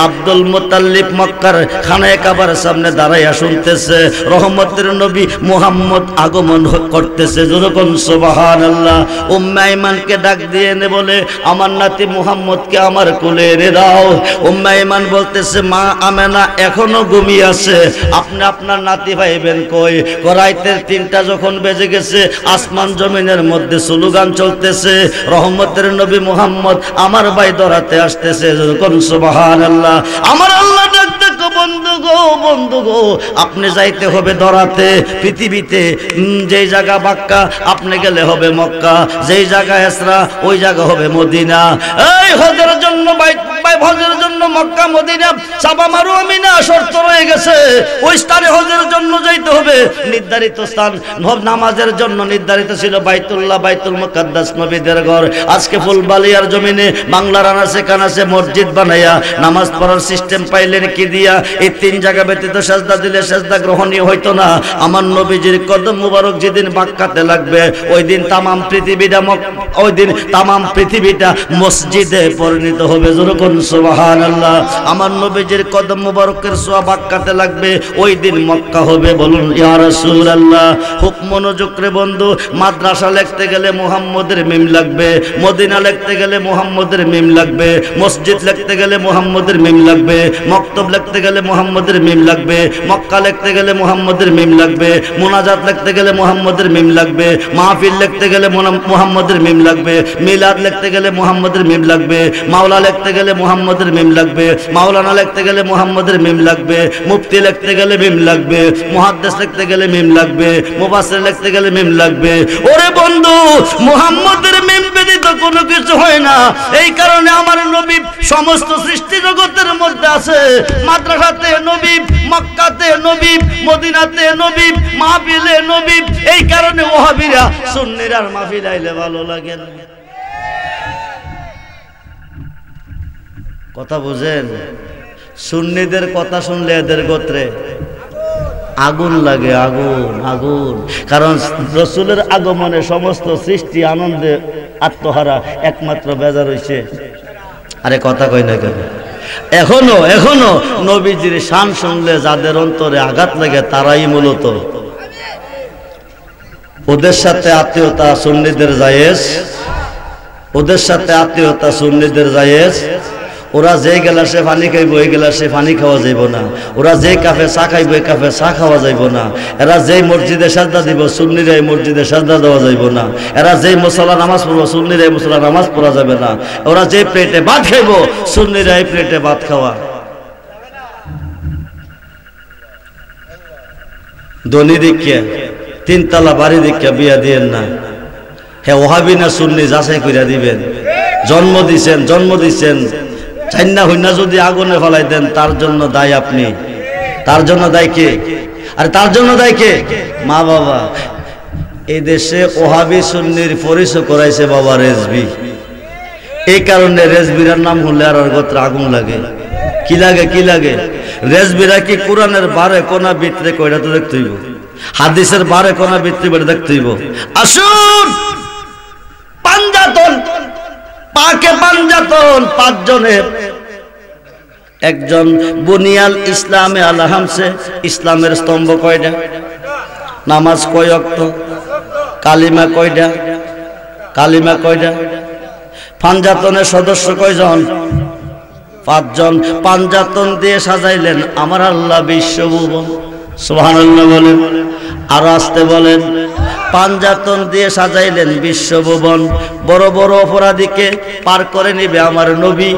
আব্দুল মুতাল্লিব মক্কার খানায়ে কাবার সামনে দাঁড়াইয়া শুনতেছে রহমতের নবী মুহাম্মদ আগমন করতেছে। যখন সুবহানাল্লাহ, উম্মে আইমানকে ডাক দিয়ে এনে বলে আমার নাতি মুহাম্মদকে আমার কোলে এনে দাও। উম্মে আইমান বলতেছে মা আমেনা এখনো ঘুমিয়ে আছে, আপনি আপনার নাতি পাইবেন কই? রাইতের 3টা যখন বেজে গেছে, আসমান জমিনের মধ্যে স্লোগান চলতেছে রহমতের নবী মুহাম্মদ আমার ভাই ধরাতে আসতেছে। যখন সুবহানাল্লাহ, আমার আল্লাহ ডাক দেখো বন্ধু গো, বন্ধু গো, আপনি যাইতে হবে ধরাতে পৃথিবীতে, যেই জায়গা বাক্কা আপনি গেলে হবে মক্কা, যেই জায়গা ইসরা ওই জায়গা হবে মদিনা। এই হজের জন্য হজের জন্য মক্কা মদিনা সাবা মারুয়া মিনা শর্ত রয়ে গেছে, ওই স্থানে হজের জন্য যাইতে হবে। নির্ধারিত স্থান নামাজের জন্য নির্ধারিত ছিল বাইতুল্লাহ, বাইতুল মুকাদ্দাস, নবীদের ঘর। আজকে ফুলবালিয়ার জমিনে বাংলার আনাচে কানাচে মসজিদ বানাইয়া নামাজ পড়ার সিস্টেম পাইলেন কি দিয়া? এই 3 জায়গা ব্যতীত সেজদা দিলে সেজদা গ্রহণীয় হইতো না। আমার নবীজির কদম মুবারক যেদিন বাক্কাতে লাগবে, ওই দিন তামাম পৃথিবীটা ওই দিন তামাম পৃথিবীটা মসজিদে পরিণত হবে। যখন সুবহানাল্লাহ, আমার নবীজির কদম মুবারকের সোয়া বাক্কাতে লাগবে, ওই দিন মক্কা হবে। বলুন ইয়া রাসূলুল্লাহ। খুব মনোযোগ রে বন্ধু, মাদ্রাসা লিখতে গেলে মুহাম্মদের মিম লাগবে, মদিনা লিখতে গেলে মুহাম্মদের মিম লাগবে, মসজিদ লিখতে গেলে মুহাম্মদের মিম লাগবে, মক্তব লিখতে গেলে মুহাম্মদের মিম লাগবে, মক্কা লিখতে গেলে মুহাম্মদের মিম লাগবে, মুনাজাত লিখতে গেলে মুহাম্মদের মিম লাগবে, মাহফিল লিখতে গেলে মুহাম্মদের মিম লাগবে, মিলাদ লিখতে গেলে মুহাম্মদের মিম লাগবে, মাওলা লিখতে গেলে মুহাম্মদের মিম লাগবে, মাওলানা লিখতে গেলে মুহাম্মদের মিম লাগবে, মুফতি লিখতে গেলে মিম লাগবে, মুহাদ্দিস লিখতে গেলে মিম লাগবে, মুফাসসির লিখতে গেলে মিম লাগবে। ওরে বন্ধু, মুহাম্মদের মিম ব্যতীত কোনো কিছু হয় না। এই কারণে আমার নবী সমস্ত সৃষ্টি জগতের মধ্যে আছে। মাদ্রাসাতে নবী, মক্কাতে নবী, মদিনাতে নবী, মাহফিলে নবী। এই কারণে ওহাবীরা সুন্নিরা মাহফিল আইলে ভালো লাগে না। কথা বুঝেন? সুন্নিদের কথা শুনলে এদের গোত্রে আগুন লাগে, আগুন আগুন। কারণ রসুলের আগমনে সমস্ত সৃষ্টি আনন্দে আত্মহারা, একমাত্র বেজার হইছে। আরে কথা কই না কেন? এখনো নবীজির শান শুনলে যাদের অন্তরে আঘাত লাগে তারাই মূলত, ওদের সাথে আত্মীয়তা সুন্নিদের জায়েজ, ওদের সাথে আত্মীয়তা সুন্নিদের জায়েজ। ওরা যে গ্লাসে পানি খাইব ওই গ্লাসে পানি খাওয়া যাইব না, ওরা যে কাফে চা খাইব ওই কাফে চা খাওয়া যাইব না, এরা যেই মসজিদে সাজদা দিব সুন্নিরা এই মসজিদে সাজদা দেওয়া যাইব না, এরা যেই মুসল্লা নামাজ পড়বো সুন্নিরা এই মুসল্লা নামাজ পড়া যাবে না, ওরা যে প্লেটে ভাত খাইব সুন্নিরা এই প্লেটে ভাত খাওয়া। ধনী দীক্ষা 3 তলা বাড়ি দীক্ষা বিয়া দিয়েন না। হ্যাঁ, ওহাবি না সুন্নি যাচাই কইরা দিবেন। জন্ম দিছেন চাইনা হইনা যদি আগুনে ফেলাই দেন, তার জন্য দায়ী আপনি। তার জন্য দায়ী কে? আর তার জন্য দায়ী কে? মা বাবা। এই দেশে ওহাবি সুন্নির পরিচয় করাইছে বাবা রেজবি। এই কারণে রেজবিরার নাম হলে আর গোত্রে আগুন লাগে। কি লাগে? রেজবিরা কি কোরআনের 12 কোনা ভিতরে কয়টা তো দেখতে হইব, হাদিসের 12 কোনা ভিতরে দেখতে হইব। আসুন, পাঞ্জাতন পাকে পাঞ্জাতন 5 জনের একজন বুনিয়াল ইসলামে আলহামসে। ইসলামের স্তম্ভ কয়টা? নামাজ কয় ওয়াক্ত? কালিমা কয়টা? পাঞ্জাতনের সদস্য কয়জন? 5 জন। পাঞ্জাতন দিয়ে সাজাইলেন আমার আল্লাহ বিশ্বভুবন। সুবহানাল্লাহ বলেন, আরো আসতে বলেন। পাঞ্জাতন দিয়ে সাজাইলেন বিশ্বভুবন। বড় বড় অপরাধীকে পার করে নিবে আমার নবী।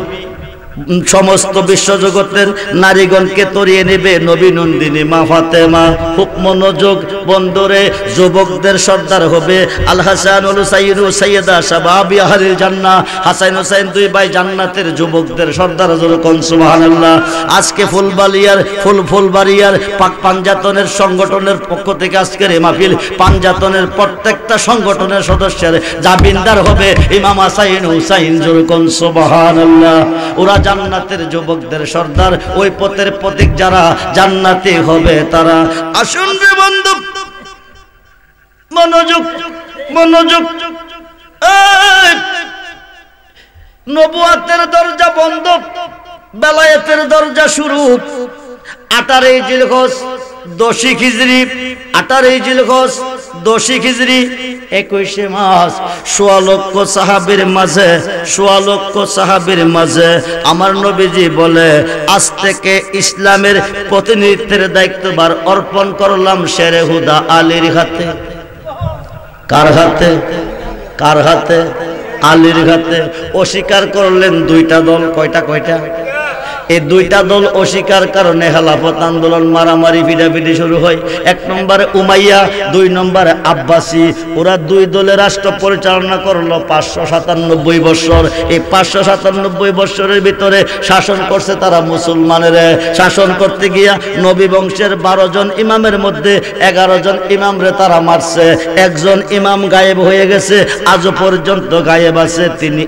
সমস্ত বিশ্বজগতের নারীগণকে তরিয়ে নেবে নবী নন্দিনী মা ফাতেমা। খুব মনোযোগ বন্ধুরে, যুবকদের সর্দার হবে আল হাসান ওয়াল হুসাইন সাইয়্যিদা শাবাবি আহলিল জান্নাহ। হাসান হুসাইন দুই ভাই জান্নাতের যুবকদের সর্দার, যখন সুবহানাল্লাহ। আজকে ফুলবাড়িয়ার পাক পাঞ্জাতনের সংগঠনের পক্ষ থেকে আজকের এই মাহফিল, পাঞ্জাতনের প্রত্যেকটা সংগঠনের সদস্যের জামিনদার হবে ইমাম হাসান হুসাইন, যখন সুবহানাল্লাহ। ওরা জান্নাতের যুবকদের সর্দার, ওই পথের প্রতীক যারা জান্নাতি হবে তারা। আসুন রে বন্ধু, মনোযোগ মনোযোগ। নবুয়াতের দরজা বন্ধ, বেলায়েতের দরজা শুরু। 18 জিলহজ 10 হিজরি, 18 জিলহজ 10 হিজরি, 21 মাস। 16 লক্ষ সাহাবীর মাঝে, 16 লক্ষ সাহাবীর মাঝে আমার নবীজি বলে, আজ থেকে ইসলামের প্রতিনিধিত্বের দায়িত্বভার অর্পণ করলাম শেরে হুদা আলীর হাতে। কার হাতে? কার হাতে? আলীর হাতে। অস্বীকার করলেন দুইটা দল। কয়টা? এই দুইটা দল অস্বীকার কারণে খেলাফত আন্দোলন, মারামারি ভিড়াভিড়ি শুরু হয়। 1 নম্বরে উমাইয়া, 2 নম্বরে আব্বাসী। ওরা দুই দলে রাষ্ট্র পরিচালনা করলো 597 বছর। এই 597 বছরের ভিতরে শাসন করছে তারা মুসলমানের। শাসন করতে গিয়া নবী বংশের 12 জন ইমামের মধ্যে 11 জন ইমামরে তারা মারছে। একজন ইমাম গায়েব হয়ে গেছে, আজও পর্যন্ত গায়েব আছে। তিনি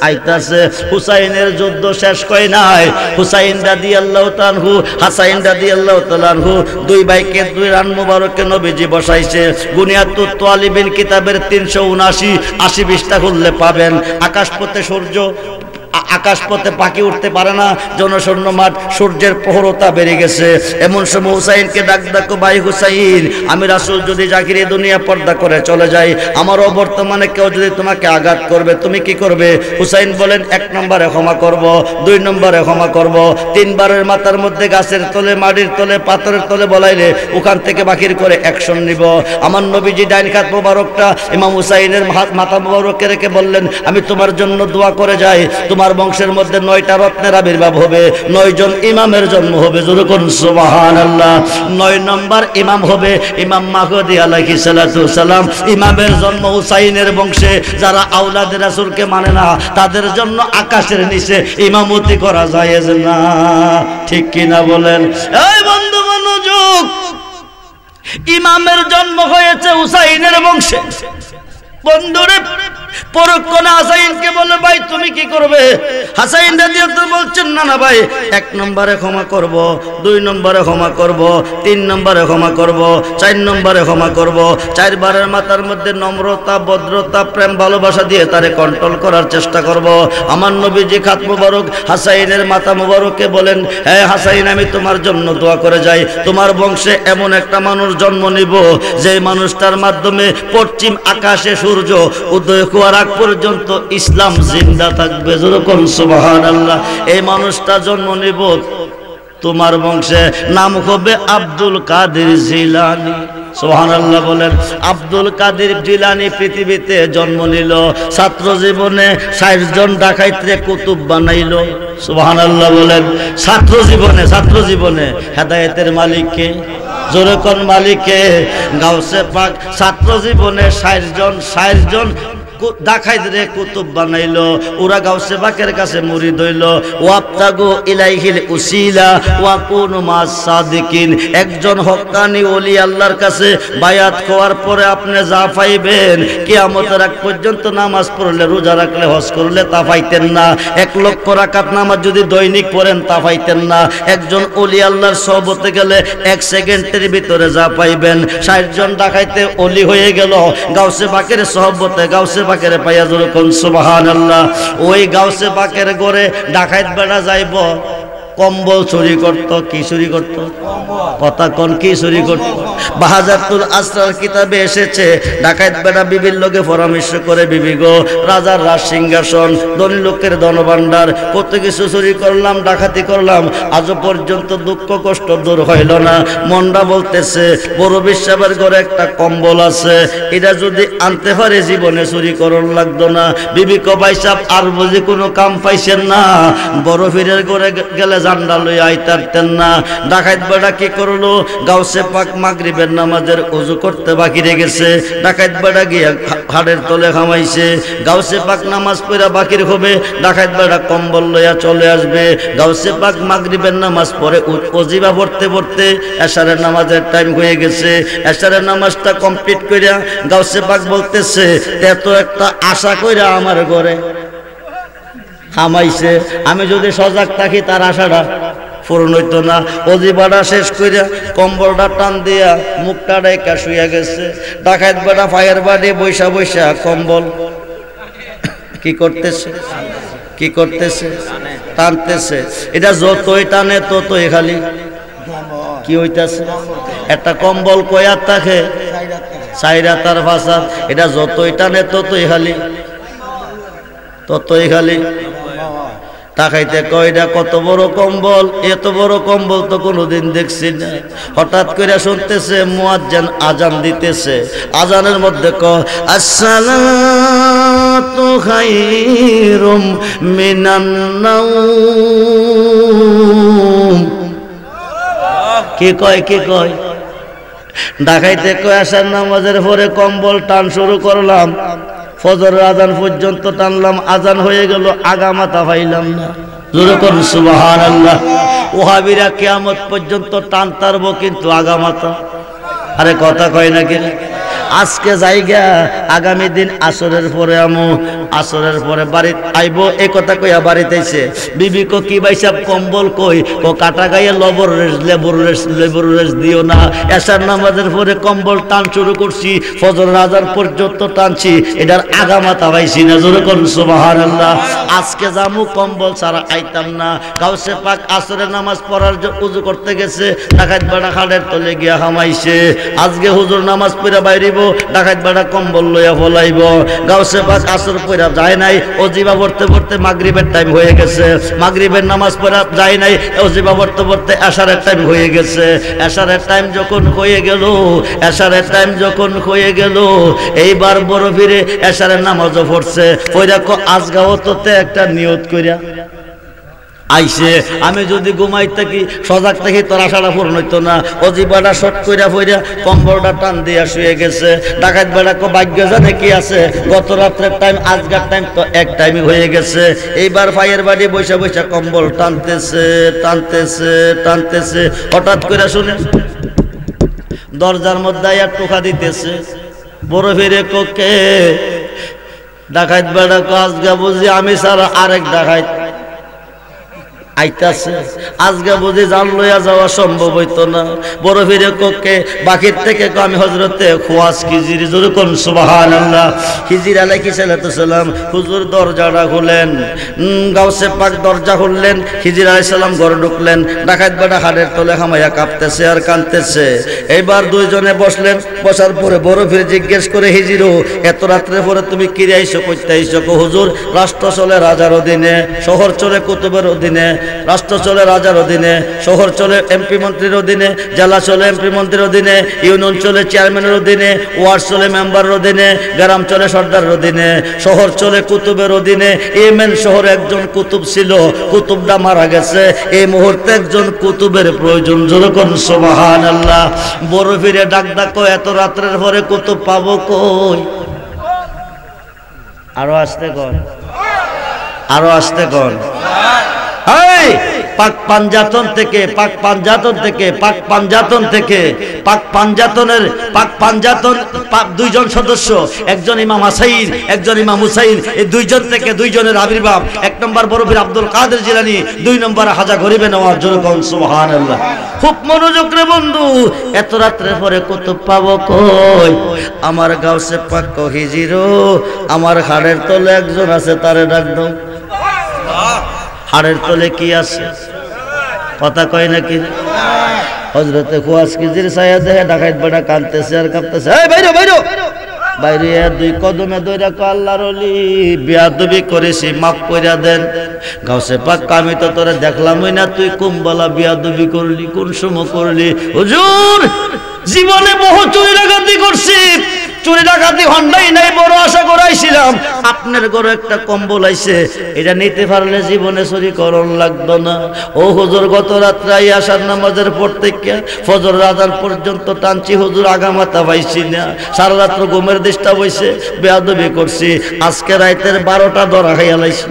আইতাছে। হুসাইনের যুদ্ধ শেষ হয় নাই। হুসাইন রাদিয়াল্লাহু তাআলা আনহু, হাসাইন রাদিয়াল্লাহু তাআলা আনহু, দুই ভাইকে 2 রান মুবারকে নবীজি বসাইছে। বুনিয়াতুত তালিবিন কিতাবের 379 80 পৃষ্ঠা খুললে পাবেন। আকাশপথে সূর্য, আকাশপথে পাখি উঠতে পারে না, জনশূন্য মাঠ, সূর্যের প্রখরতা বেড়ে গেছে। এমন সময় হুসাইনকে ডাকো, ভাই হুসাইন, আমি রাসূল যদি জাকির এই দুনিয়া পর্দা করে চলে যাই, আমার অবর্তমানে কেউ যদি তোমাকে আঘাত করবে, তুমি কি করবে? হুসাইন বলেন, 1 নম্বরে ক্ষমা করব, 2 নম্বরে ক্ষমা করব, 3 বারের মাথার মধ্যে গাছের তলে, মাটির তলে, পাথরের তলে বলাইলে ওখান থেকে বাকির করে অ্যাকশন নিব। আমার নবীজি ডাইন হাত মোবারকটা ইমাম হুসাইনের মাথা মোবারককে রেখে বললেন, আমি তোমার জন্য দোয়া করে যাই, তোমার বংশের মধ্যে 9টা রত্নের আবির্ভাব হবে, 9 জন ইমামের জন্ম হবে। যখন সুবহানাল্লাহ। 9 নম্বর ইমাম হবে ইমাম মাহদি আলাইহিস সালাতু সালাম। ইমামের জন্ম হুসাইনের বংশে। যারা আওলাদে রাসূলকে মানে না, তাদের জন্য আকাশের নিচে ইমামতি করা জায়েজ না। ঠিক কি না বলেন? এই বন্ধু মনোযোগ। ইমামের জন্ম হয়েছে হুসাইনের বংশে। বন্ধুরে, পরক্ষণে হাসাইনকে বলে, ভাই তুমি কি করবে? হাসাইন রাদিয়াল্লাহু বলছেন, না ভাই, 1 নম্বরে ক্ষমা করব, 2 নম্বরে ক্ষমা করব, 3 নম্বরে ক্ষমা করব, 4 নম্বরে ক্ষমা করব। 4 বারের মাথার মধ্যে নম্রতা, ভদ্রতা, প্রেম, ভালোবাসা দিয়ে তারে কন্ট্রোল করার চেষ্টা করব। আমার নবীজি খাত মুবারক হাসাইনের মাথা মুবারককে বলেন, হ্যাঁ হাসাইন, আমি তোমার জন্য দোয়া করে যাই, তোমার বংশে এমন একটা মানুষ জন্ম নিব, যে মানুষটার মাধ্যমে পশ্চিম আকাশে সূর্য উদয় হওয়ার আগ পর্যন্ত ইসলাম জিন্দা থাকবে। যখন সুবহানাল্লাহ। এই মানুষটা জন্ম নিব তোমার বংশে, নাম হবে আব্দুল কাদের জিলানী। সুবহানাল্লাহ বলেন। আব্দুল কাদের জিলানী পৃথিবীতে জন্ম নিল। ছাত্র জীবনে 60 জন ডাকাইতে কুতুব বানাইল। সুবহানাল্লাহ বলেন। ছাত্র জীবনে হেদায়েতের মালিককে, জোরে কোন মালিককে? গাউসে পাক। ছাত্র জীবনে 60 জন ডাকাইতে কুতুব বানাইলো। ওরা গাউসে পাকের কাছে মুরিদ হইল। ওয়াবতাগু ইলাইহিল উসিলা ওয়া কুনু মাস সাদিকিন। একজন হক্কানি ওলি আল্লাহর কাছে বায়াত হওয়ার পরে আপনি যা পাইবেন, কিয়ামতের আগ পর্যন্ত নামাজ পড়লে, রোজা রাখলে, হজ করলে তা পাইতেন না। 1 লক্ষ রাকাত নামাজ যদি দৈনিক পড়েন তা পাইতেন না। একজন ওলি আল্লাহর সহবতে গেলে 1 সেকেন্ডের ভিতরে যা পাইবেন। 60 জন ডাকাইতে ওলি হয়ে গেল গাউসে পাকের সহবতে। গাউসে পাকের পাইয়া যখন সুবহানাল্লাহ। ওই গাউসে পাকের ঘরে ডাকাইত বেড়া যাইব, কম্বল চুরি করত। কি চুরি করত? কথা কোন কি চুরি করত? বাহাজাতুল আসরার কিতাবে এসেছে ডাকাত বেটা বিবির লোকে পরামর্শ করে, বিবি গো, রাজার রাজ সিংহাসন, ধনী লোকের ধনভাণ্ডার, কত কিছু চুরি করলাম, ডাকাতি করলাম, আজও পর্যন্ত দুঃখ কষ্ট দূর হইল না। মনটা বলতেছে বড় বিশ্বাবের ঘরে একটা কম্বল আছে, এটা যদি আনতে পারে জীবনে চুরি করন লাগতো না। বিবি কো ভাই সাহেব আর বুঝি কোনো কাম পাইছেন না? বড় ফিরের ঘরে গেলে জান্ডা লই আইতারতেন না। ডাকাত বেটা কি করলো? গাউসে পাক মাগরিবের নামাজের ওযু করতে বাকি রেখে গেছে। ডাকাত বেটা গিয়া খাটের তলে খামাইছে। গাউসে পাক নামাজ পড়া বাকির হবে, ডাকাত বেটা কম্বল লইয়া চলে আসবে। গাউসে পাক মাগরিবের নামাজ পড়ে ওজিবা পড়তে পড়তে এশারের নামাজের টাইম হয়ে গেছে। এশারের নামাজটা কমপ্লিট কইরা গাউসে পাক বলতেছে, এত একটা আশা কইরা আমার ঘরে খামাইছে, আমি যদি সজাগ থাকি তার আশাটা পূরণ হইতো না। অজিবাটা শেষ কইরা কম্বলটা টান দিয়া মুখটা ডাইকা শুইয়া গেছে। ডাকাত বেটা ফায়ার বাড়ি বৈশা বৈশা কম্বল কি করতেছে? কি করতেছে? টানতেছে। এটা যতই টানে ততই খালি কি হইতাছে? একটা কম্বল কয়ার থাকে চাইরা তার ভাষা, এটা যতই টানে ততই খালি তাকাইতে কয়, এটা কত বড় কম্বল, এত বড় কম্বল তো কোনোদিন দেখছি না। হঠাৎ করে শুনতেছে মুয়াজ্জিন আজান দিতেছে। আজানের মধ্যে কয়, আসসালাতু খায়রুম মিনান নাওম। কি কয়? কি কয়? ডাকাইতে কয়, আসার নামাজের পরে কম্বল টান শুরু করলাম, ফজরের আজান পর্যন্ত টানলাম, আজান হয়ে গেল, আগা মাথা পাইলাম না। জোরে করুন সুবহানাল্লাহ। ওহাবিরা কিয়ামত পর্যন্ত টান তারবো, কিন্তু আগা মাথা। আরে কথা কয় নাকি? আজকে জায়গা, আগামী দিন আসরের পরে আমু, আসরের পরে বাড়ি আইব, এই কথা কইয়া বাড়িতেছে। বিবি কো কি ভাই সাহেব কম্বল কই? কো কাটা গায়ে লবর রেস, লেবুর রেস দিও না। এশার নামাজের পরে কম্বল টান শুরু করছি, ফজরের আজান পর্যন্ত টানছি, এটার আগা মাথা পাইছি না। জোরে করুন সুবহানাল্লাহ। আজকে জামু কম্বল ছাড়া আইতাম না। গাউসে পাক আসরের নামাজ পড়ার জন্য উযু করতে গেছে, ডাকাত বেটা খাটের তলে গিয়া হামাইছে। আজকে হুজুর নামাজ পড়া বাইরে, ডাকাত বেটা কম্বল লইয়া ফলাইব। গাউসে পাক আসর পড়া যায় নাই, ওজিবা পড়তে পড়তে মাগরিবের টাইম হয়ে গেছে। মাগরিবের নামাজ পড়া যায় নাই, ওজিবা পড়তে পড়তে এশারের টাইম হয়ে গেছে। এশারের টাইম যখন হয়ে গেল, এইবার বড় ফিরে এশারের নামাজও পড়ছে। পড়া কো আজগাও তোতে একটা নিয়ত কইরা আইছে, আমি যদি ঘুমাই থাকি, সজাগ থাকি, তোর আশাটা পূরণ হইতো না। অজিবাটা শর্ট কইরা ফইরা কম্বলটা টান দিয়া শুয়ে গেছে। ডাকাত বেড়া কো ভাগ্য জানে কি আছে, গত রাত্রের টাইম আজকের টাইম তো এক টাইমই হয়ে গেছে। এইবার ফায়ার বাড়ি বৈশা বৈশা কম্বল টানতেছে। হঠাৎ করে শুনে দরজার মধ্যে আয়া টোকা দিতেছে। বড় ফিরে কোকে ডাকাত বেড়া কো আজকে বুঝি আমি ছাড়া আরেক ডাকাত আইতাছে, আজকে বুঝি জান লইয়া যাওয়া সম্ভব হইতো না। বড় ফিরে কোকে বাকির থেকে আমি হযরতে খুয়াস খিজির, জোরে কোন সুবহানাল্লাহ। খিজির আলাইহিস সালাম হুজুর দরজাটা খুলেন, গাউসে পাক দরজা খুললেন, খিজির আলাইহিস সালাম ঘরে ঢুকলেন। ডাকাত বেটা হাড়ের তলে হামাইয়া কাঁপতেছে আর কাঁদতেছে। এইবার দুইজনে বসলেন। বসার পরে বড় ফিরে জিজ্ঞেস করে, হিজিরো এত রাত্রে পরে তুমি কি আইছো, কইতে আইছো? কো হুজুর রাষ্ট্র চলে রাজার অধীনে, শহর চলে কুতুবের অধীনে। রাষ্ট্র চলে রাজার অধীনে, শহর চলে এমপি মন্ত্রীর অধীনে, জেলা চলে এমপি মন্ত্রীর অধীনে, ইউনিয়ন চলে চেয়ারম্যানের অধীনে, ওয়ার্ড চলে মেম্বারের অধীনে, গ্রাম চলে সর্দারের অধীনে, শহর চলে কুতুবের অধীনে। ইয়েমেন শহরে একজন কুতুব ছিল, কুতুবটা মারা গেছে, এই মুহূর্তে একজন কুতুবের প্রয়োজন। জোরে কোন সুবহানাল্লাহ। বড় ফিরে ডাক এত রাত্রের পরে কুতুব পাবো কই? আরো আসতে কন। পাক পাঞ্জাতন থেকে দুইজন সদস্য, একজন ইমাম হাসাইন, একজন ইমাম হুসাইন, এই দুইজন থেকে দুইজনের আবির্ভাব। এক নম্বর বরফির আব্দুল কাদের জিলানী, 2 নম্বর হাজা গরিবে নওয়াজ। জোরে কোন সুবহানাল্লাহ। খুব মনোযোগ রে বন্ধু। এত রাত্রে পরে কুতুব পাবো কই? আমার গাউসে পাক কো হিজিরো আমার হাড়ের তলে একজন আছে, তারে ডাক দাও। হাড়ের তলে কি আছে? কথা কয় নাকি হযরতে খুয়াস কিজির ছায়া দেখে ডাকাইত বেটা কাঁদতেছে আর কাঁপতেছে, এই বাইরো বাইরো বাইরে, দুই কদমে ধরে কয় আল্লাহর ওলি বেয়াদবি করেছি মাফ কইরা দেন। গাউসে পাক আমি তো তোরে দেখলামই না, তুই কুম্বলা বেয়াদবি করলি, কোন সময় করলি? হুজুর জীবনে বহু চুরি ডাকাতি করছি, চুরি ডাকাতি হন্ডাই নাই, বড় আশা করাইছিলাম আপনার ঘরে একটা কম্বল আইছে, এটা নিতে পারলে জীবনে চুরি করন লাগতো না। ও হুজুর গত রাত্রে আশার নামাজের পর থেকে ফজর আজান পর্যন্ত টানছি হুজুর, আগামাতা পাইছি না, সারা রাত্র ঘুমের ডিস্টার্ব হইছে, বেয়াদবি করছি, আজকে রাতের 12টা ধরা খাইয়া লাইছি,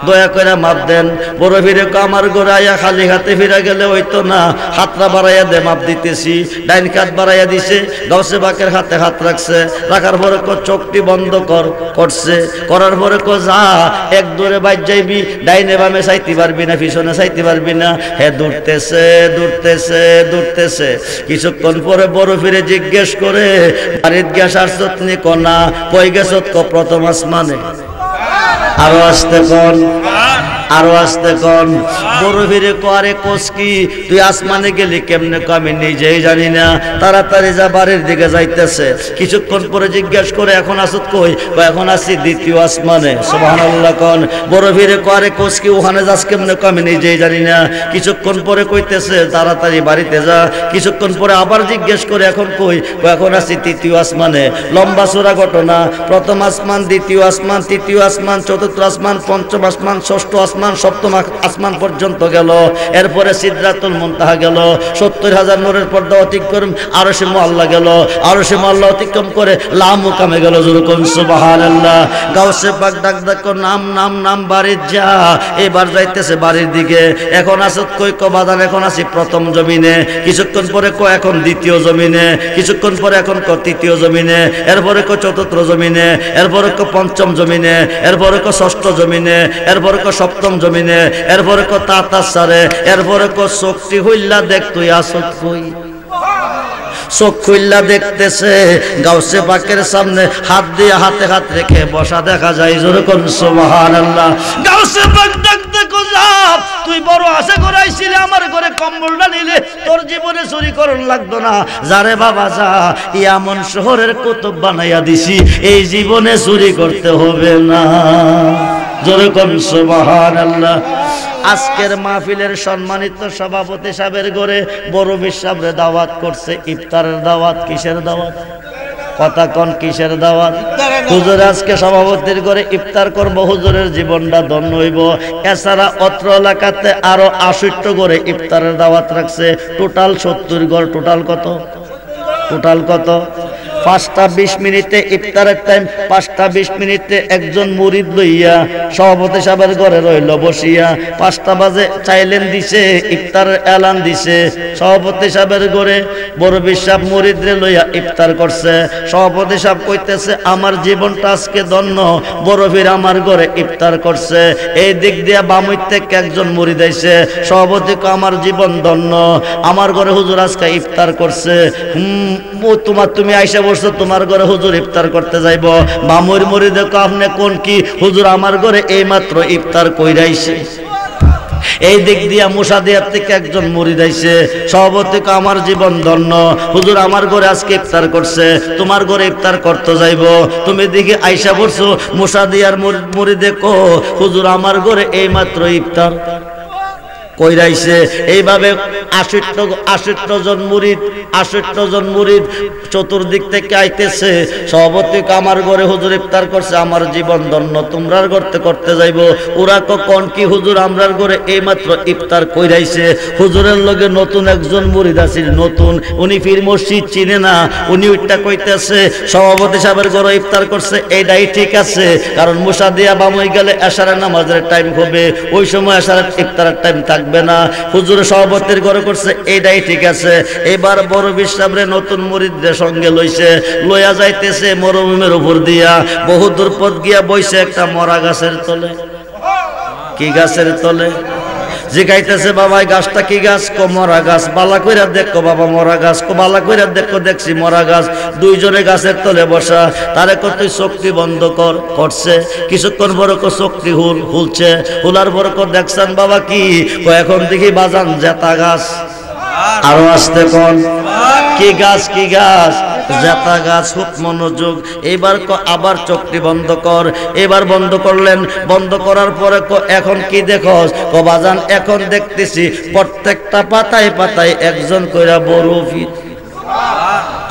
দয়া করে মাপ দেন। বড় ফিরে আমার ঘরে আয়া খালি হাতে ফিরা গেলে হইতো না, হাতটা বাড়াইয়া দে, মাপ দিতেছি। ডাইন কাত বাড়াইয়া দিছে, গাউসে বাকের হাতে হাত রাখছে, রাখার পরে চোখটি বন্ধ করছে, করার পরে যা এক দূরে বাইর যাইবি, ডাইনে বামে চাইতে পারবি না, পিছনে চাইতে পারবি না। হে দূরতেছে দূরতেছে দূরতেছে। কিছুক্ষণ পরে বড় ফিরে জিজ্ঞেস করে, বাড়ির গ্যাস আসত নি কনা, কই গেছত ক প্রথম আসমানে। আরো আসতে কোন, আরো আসতে কোন। বড় ফিরে করে কোস কি তুই আসমানে গেলি কেমনে? আমি নিজেই জানি না, তাড়াতাড়ি যা বাড়ির দিকে যাইতেছে। কিছুক্ষণ পরে জিজ্ঞেস করে এখন আসত কই? এখন আসি দ্বিতীয় আসমানে। সুবহানাল্লাহ কোন। বড় ফিরে করে কোস কি ওখানে যাস কেমনে? আমি নিজেই জানি না। কিছুক্ষণ পরে কইতেছে তাড়াতাড়ি বাড়িতে যা। কিছুক্ষণ পরে আবার জিজ্ঞেস করে এখন কই? এখন আসি তৃতীয় আসমানে। লম্বা চূড়া ঘটনা, প্রথম আসমান, দ্বিতীয় আসমান, তৃতীয় আসমান, চতুর্থ আসমান, পঞ্চম আসমান, ষষ্ঠ আসমান, সপ্তম আসমান পর্যন্ত গেল। এরপরে সিদরাতুল মুনতাহা গেল, 70,000 নূরের পর্দা অতিক্রম আরশে মুআল্লা গেল, আরশে মুআল্লা অতিক্রম করে লা মুকামে গেল। যুরকুন সুবহানাল্লাহ। গাউসে পাক ডাক ডাক নাম নাম নাম, বাড়ির যা। এবার যাইতেছে বাড়ির দিকে। এখন আসত কই? বাদান এখন আসি প্রথম জমিনে। কিছুক্ষণ পরে এখন দ্বিতীয় জমিনে। কিছুক্ষণ পরে এখন তৃতীয় জমিনে। এরপরে চতুর্থ জমিনে। এরপরে পঞ্চম জমিনে। এরপরে ষষ্ঠ জমিনে। এরপরে সপ্তম জমিনে। এরপরে তাতাসারে। এরপরে শক্তি হইলা দেখ তুই আসত কই? চোখ খুইল্লা দেখতেছে গাউসে পাকের সামনে হাত দিয়ে হাতে হাত রেখে বসা দেখা যায়। যেরকম সুবহানাল্লাহ। গাউসে পাক ডাক দেখো, যা তুই বড় আশা করাইছিলি আমার ঘরে কম্বলটা নিলে তোর জীবনে চুরি করন লাগতো না। যারে বাবা যা, ইয়ামন শহরের কুতুব বানাইয়া দিছি, এই জীবনে চুরি করতে হবে না। যেরকম সুবহানাল্লাহ। আজকের মাহফিলের সম্মানিত সভাপতি সাহেবের ঘরে বড় সাহেবরে দাওয়াত করছে, ইফতারের দাওয়াত। কিসের দাওয়াত? কথা কোন, কিসের দাওয়াত? হুজুর আজকে সভাপতির ঘরে ইফতার করবো, হুজুরের জীবনটা ধন্য হইব। এছাড়া অত্র এলাকাতে আরো 68 ঘরে ইফতারের দাওয়াত রাখছে। টোটাল 70 ঘর। টোটাল কত? টোটাল কত? 5টা 20 মিনিটে ইফতারের টাইম। 5টা 20 মিনিটে একজন মুরিদ লইয়া সভাপতি সাহেবের ঘরে রইল বসিয়া। 5টা বাজে চাইলেন দিছে, ইফতারের এলান দিছে। সভাপতি সাহেবের ঘরে বড় সাহেব মুরিদরে লইয়া ইফতার করছে। সভাপতি সাহেব কইতেছে আমার জীবনটা আজকে ধন্য, বড় পীর আমার ঘরে ইফতার করছে। এই দিক দিয়ে বামুই থেকে একজন মুরিদ আইছে। সভাপতি কয় আমার জীবন ধন্য, আমার ঘরে হুজুর আজকে ইফতার করছে। তুমি আইসা বসছো, তোমার ঘরে হুজুর ইফতার করতে যাইব। বামুর মুরিদে কয় আপনি কোন কি? হুজুর আমার ঘরে এইমাত্র ইফতার কইরাইছে। এই দিক দিয়া মুসাদিয়ার থেকে একজন মুরিদ আইছে। সভাপতি কয় আমার জীবন ধন্য, হুজুর আমার ঘরে আজকে ইফতার করছে, তোমার ঘরে ইফতার করতে যাইব। তুমি দিকে আইসা বসছো, মুসাদিয়ার মুরিদে কয় হুজুর আমার ঘরে এইমাত্র ইফতার কইরাইছে। এইভাবে 68 জন মুরিদ, 68 জন মুরিদ চতুর্দিক থেকে আইতেছে। সভাপতি আমার ঘরে হুজুর ইফতার করছে, আমার জীবন ধন্য, তোমরার করতে করতে যাইব। ওরা কোন কি? হুজুর আমরার ঘরে এইমাত্র ইফতার কইরাইছে। হুজুরের লগে নতুন একজন মুরিদ আছে, নতুন, উনি পীর মসজিদ চিনে না। উনি ওইটা কইতেছে সভাপতি সাহেবের ঘরে ইফতার করছে, এইটাই ঠিক আছে, কারণ মুসাদিয়া বামুই গেলে এশারের নামাজের টাইম হবে, ওই সময় এশারের ইফতারের টাইম থাকবে না। হুজুর সভাপতির ঘরে করছে, এইটাই ঠিক আছে। এবার বড় সাহেবরে নতুন মুরিদদের সঙ্গে লইছে, লইয়া যাইতেছে মরুভূমির উপর দিয়া। বহু দূর পথ গিয়া বইছে একটা মরা গাছের তলে। কি গাছের তলে? জিগাইতেছে বাবা এই গাছটা কি গাছ? কো মরা গাছ। বালা কইরা দেখো বাবা মরা গাছ। কো বালা কইরা দেখো, দেখছি মরা গাছ। দুইজনে গাছের তলে বসা। তারে কত চোখটি বন্ধ কর, করছে। কিছুক্ষণ পরে কো চোখটি হুলছে। হুলার পরে কো দেখছেন বাবা কি? কো এখন দেখি বাজান জেতা গাছ। আরো আসতে কোন কি গাছ? কি গাছ? জেতা গাছ। খুব মনোযোগ। এবার আবার চোখটি বন্ধ কর। এবার বন্ধ করলেন। বন্ধ করার পরে এখন কি দেখোস? কো বাজান এখন দেখতেছি প্রত্যেকটা পাতায় পাতায় একজন কইরা বরফি।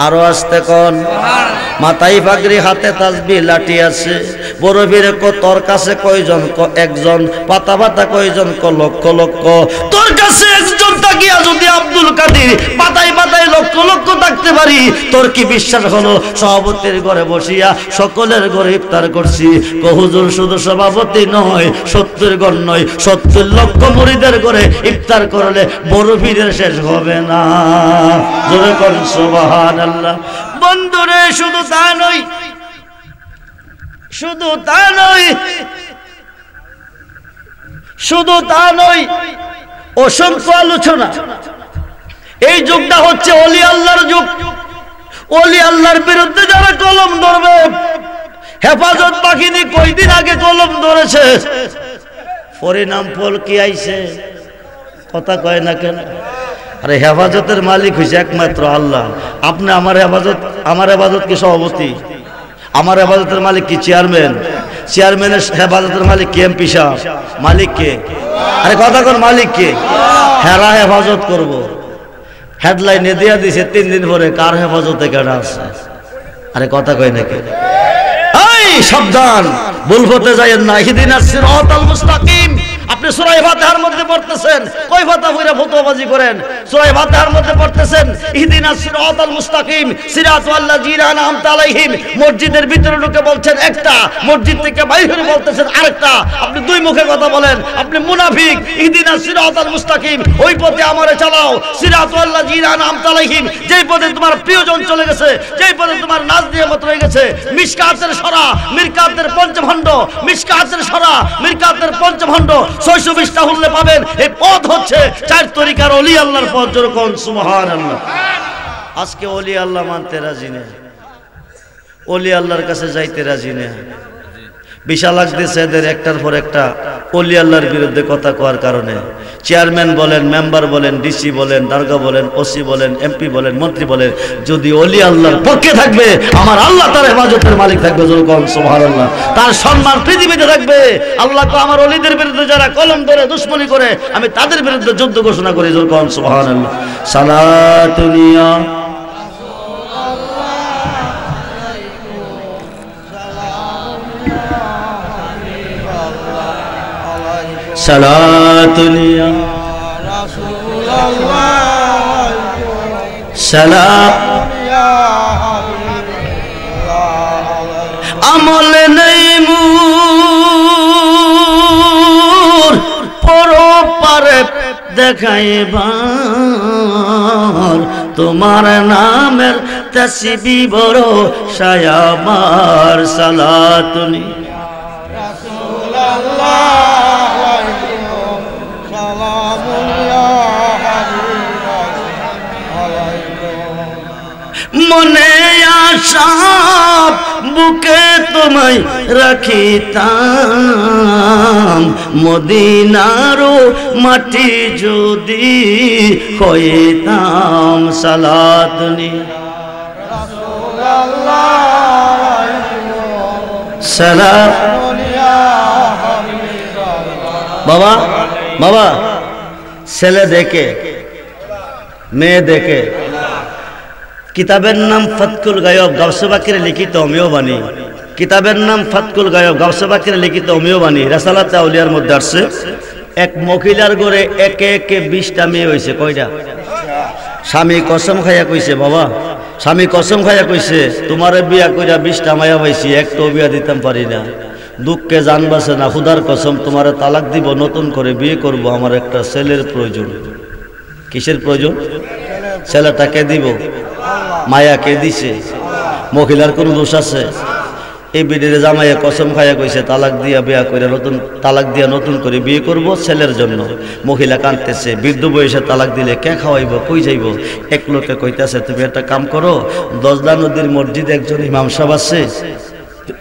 আরো আসতে কোন মাথায় পাগড়ি, হাতে তাসবিহ, লাঠি আছে। বরফিরে কো তোর কাছে কয়জন? কো একজন। পাতা পাতা কয়জন? কো লক্ষ লক্ষ। তোর কাছে একজন তাকিয়া যদি আব্দুল কাদের পাতায় পাতায় লক্ষ লক্ষ থাকতে পারি, তোর কি বিশ্বাস হলো? সভাপতির ঘরে বসিয়া সকলের ঘরে ইফতার করছি। কো হুজুর শুধু সভাপতি নয়, 70 ঘর নয়, 70 লক্ষ মুরিদের ঘরে ইফতার করলে বরফিরের শেষ হবে না। জোরে কোন সুবহানাল্লাহ। বন্ধুরে শুধু তা নয়, শুধু তা নয়, শুধু তা নয়, অসংখ্য আলোচনা। এই যুগটা হচ্ছে ওলি আল্লাহর যুগ। ওলি আল্লাহর বিরুদ্ধে যারা কলম ধরবে, হেফাজত বাহিনী কয়দিন আগে কলম ধরেছে, পরিণাম ফল কি আইছে? কথা কয় না কেন? আরে হেফাজতের মালিক হইছে একমাত্র আল্লাহ। আপনি আমার হেফাজত কি সভাপতি? আমার হেফাজতের মালিক কি চেয়ারম্যান? চেয়ারম্যানের হেফাজতের মালিক কি এমপি সাহেব? মালিক কে? আরে কথা কোন মালিক কে? হেরা হেফাজত করব। হেডলাইনে দিয়া দিছে 3 দিন পরে কার হেফাজতে কেডা আছে? আরে কথা কয় নাকি? এই সাবধান, ভুল হতে যায়েন না। ইহদিনাস সিরাতাল মুস্তাকিম। আপনি সূরা ফাতিহার মধ্যে পড়তেছেন, কয় ফাতা পড়ে ফতোয়াবাজি করেন? সূরা ফাতিহার মধ্যে পড়তেছেন ইহদিনাস সিরাতাল মুস্তাকিম সিরাতাল লাযিনা আনআমতা আলাইহিম। মসজিদের ভিতরে ঢুকে বলছেন একটা, মসজিদ থেকে বাইরে বলতেছেন আরেকটা। আপনি দুই মুখে কথা বলেন, আপনি মুনাফিক। ইহদিনাস সিরাতাল মুস্তাকিম, ওই পথে আমারে চালাও। সিরাতাল লাযিনা আনআমতা আলাইহিম, যেই পথে তোমার প্রিয়জন চলে গেছে, যেই পথে তোমার নাজ নিয়ামত রয়ে গেছে। মিশকাতের সরা, মিরকাতের পঞ্চখণ্ড, মিশকাতের সরা, মিরকাতের পঞ্চখণ্ড 620টা হুল্লে পাবেন। এই পথ হচ্ছে 4 তরিকার ওলি আল্লাহর পথ। যেরকম সুবহানাল্লাহ। আজকে ওলি আল্লাহ মানতে রাজি না, ওলি আল্লাহর কাছে যাইতে রাজি না। বিশাল লাগতেছে এদের একটার পর একটা ওলি আল্লাহর বিরুদ্ধে কথা কওয়ার কারণে। চেয়ারম্যান বলেন, মেম্বার বলেন, ডিসি বলেন, দারোগা বলেন, ওসি বলেন, এমপি বলেন, মন্ত্রী বলেন, যদি ওলি আল্লাহর পক্ষে থাকবে, আমার আল্লাহ তার হেফাজতের মালিক থাকবে। যেরকম সুবহানাল্লাহ। তার সম্মান পৃথিবীতে থাকবে। আল্লাহ তো আমার ওলিদের বিরুদ্ধে যারা কলম ধরে দুশমনি করে, আমি তাদের বিরুদ্ধে যুদ্ধ ঘোষণা করি। যেরকম সুবহানাল্লাহ। সালাতুনিয়া সালাতুনিয়া সালাম আমল নেই মুর পরপারে দেখাইবার, তোমার নামের তাসবিহ বড় সায়াবার। সালাতুনি মনে আশা বুকে তোমায় রাখিতাম, মদিনারও মাটি যদি হইতাম। সালাতুনি সালাম। বাবা বাবা, ছেলে দেখে মেয়ে দেখে। কিতাবের নাম ফাতকুল গায়ব, গাউসে বাকির লিখিত অমিয় বাণী। কিতাবের নাম ফাতকুল গায়ব, গাউসে বাকির লিখিত অমিয় বাণী। রাসালাতে আউলিয়ার মধ্যে আসছে এক মহিলার ঘরে একে একে 20টা মেয়ে হয়েছে। কয়টা? স্বামী কসম খাইয়া কইছে, বাবা স্বামী কসম খাইয়া কইছে, তোমারে বিয়া কইরা 20টা মায়া পাইছি, একটাও বিয়া দিতাম পারি না। দুঃখে জান বাঁচে না, খুদার কসম তোমারে তালাক দিব, নতুন করে বিয়ে করব, আমার একটা ছেলের প্রয়োজন। কিসের প্রয়োজন? ছেলেটাকে দিব। মায়াকে দিছে। মহিলার কোনো দোষ আছে? এই বিয়ের জামাইয়ে কসম খাইয়া কইছে তালাক দিয়া বিয়া করে নতুন করে বিয়ে করব ছেলের জন্য। মহিলা কাঁদতেছে, বৃদ্ধ বয়সে তালাক দিলে কে খাওয়াইব, কই যাইব? এক লোকে কইতেছে তুমি একটা কাম করো, দজলা নদীর মসজিদে একজন ইমাম সাহেব আছে,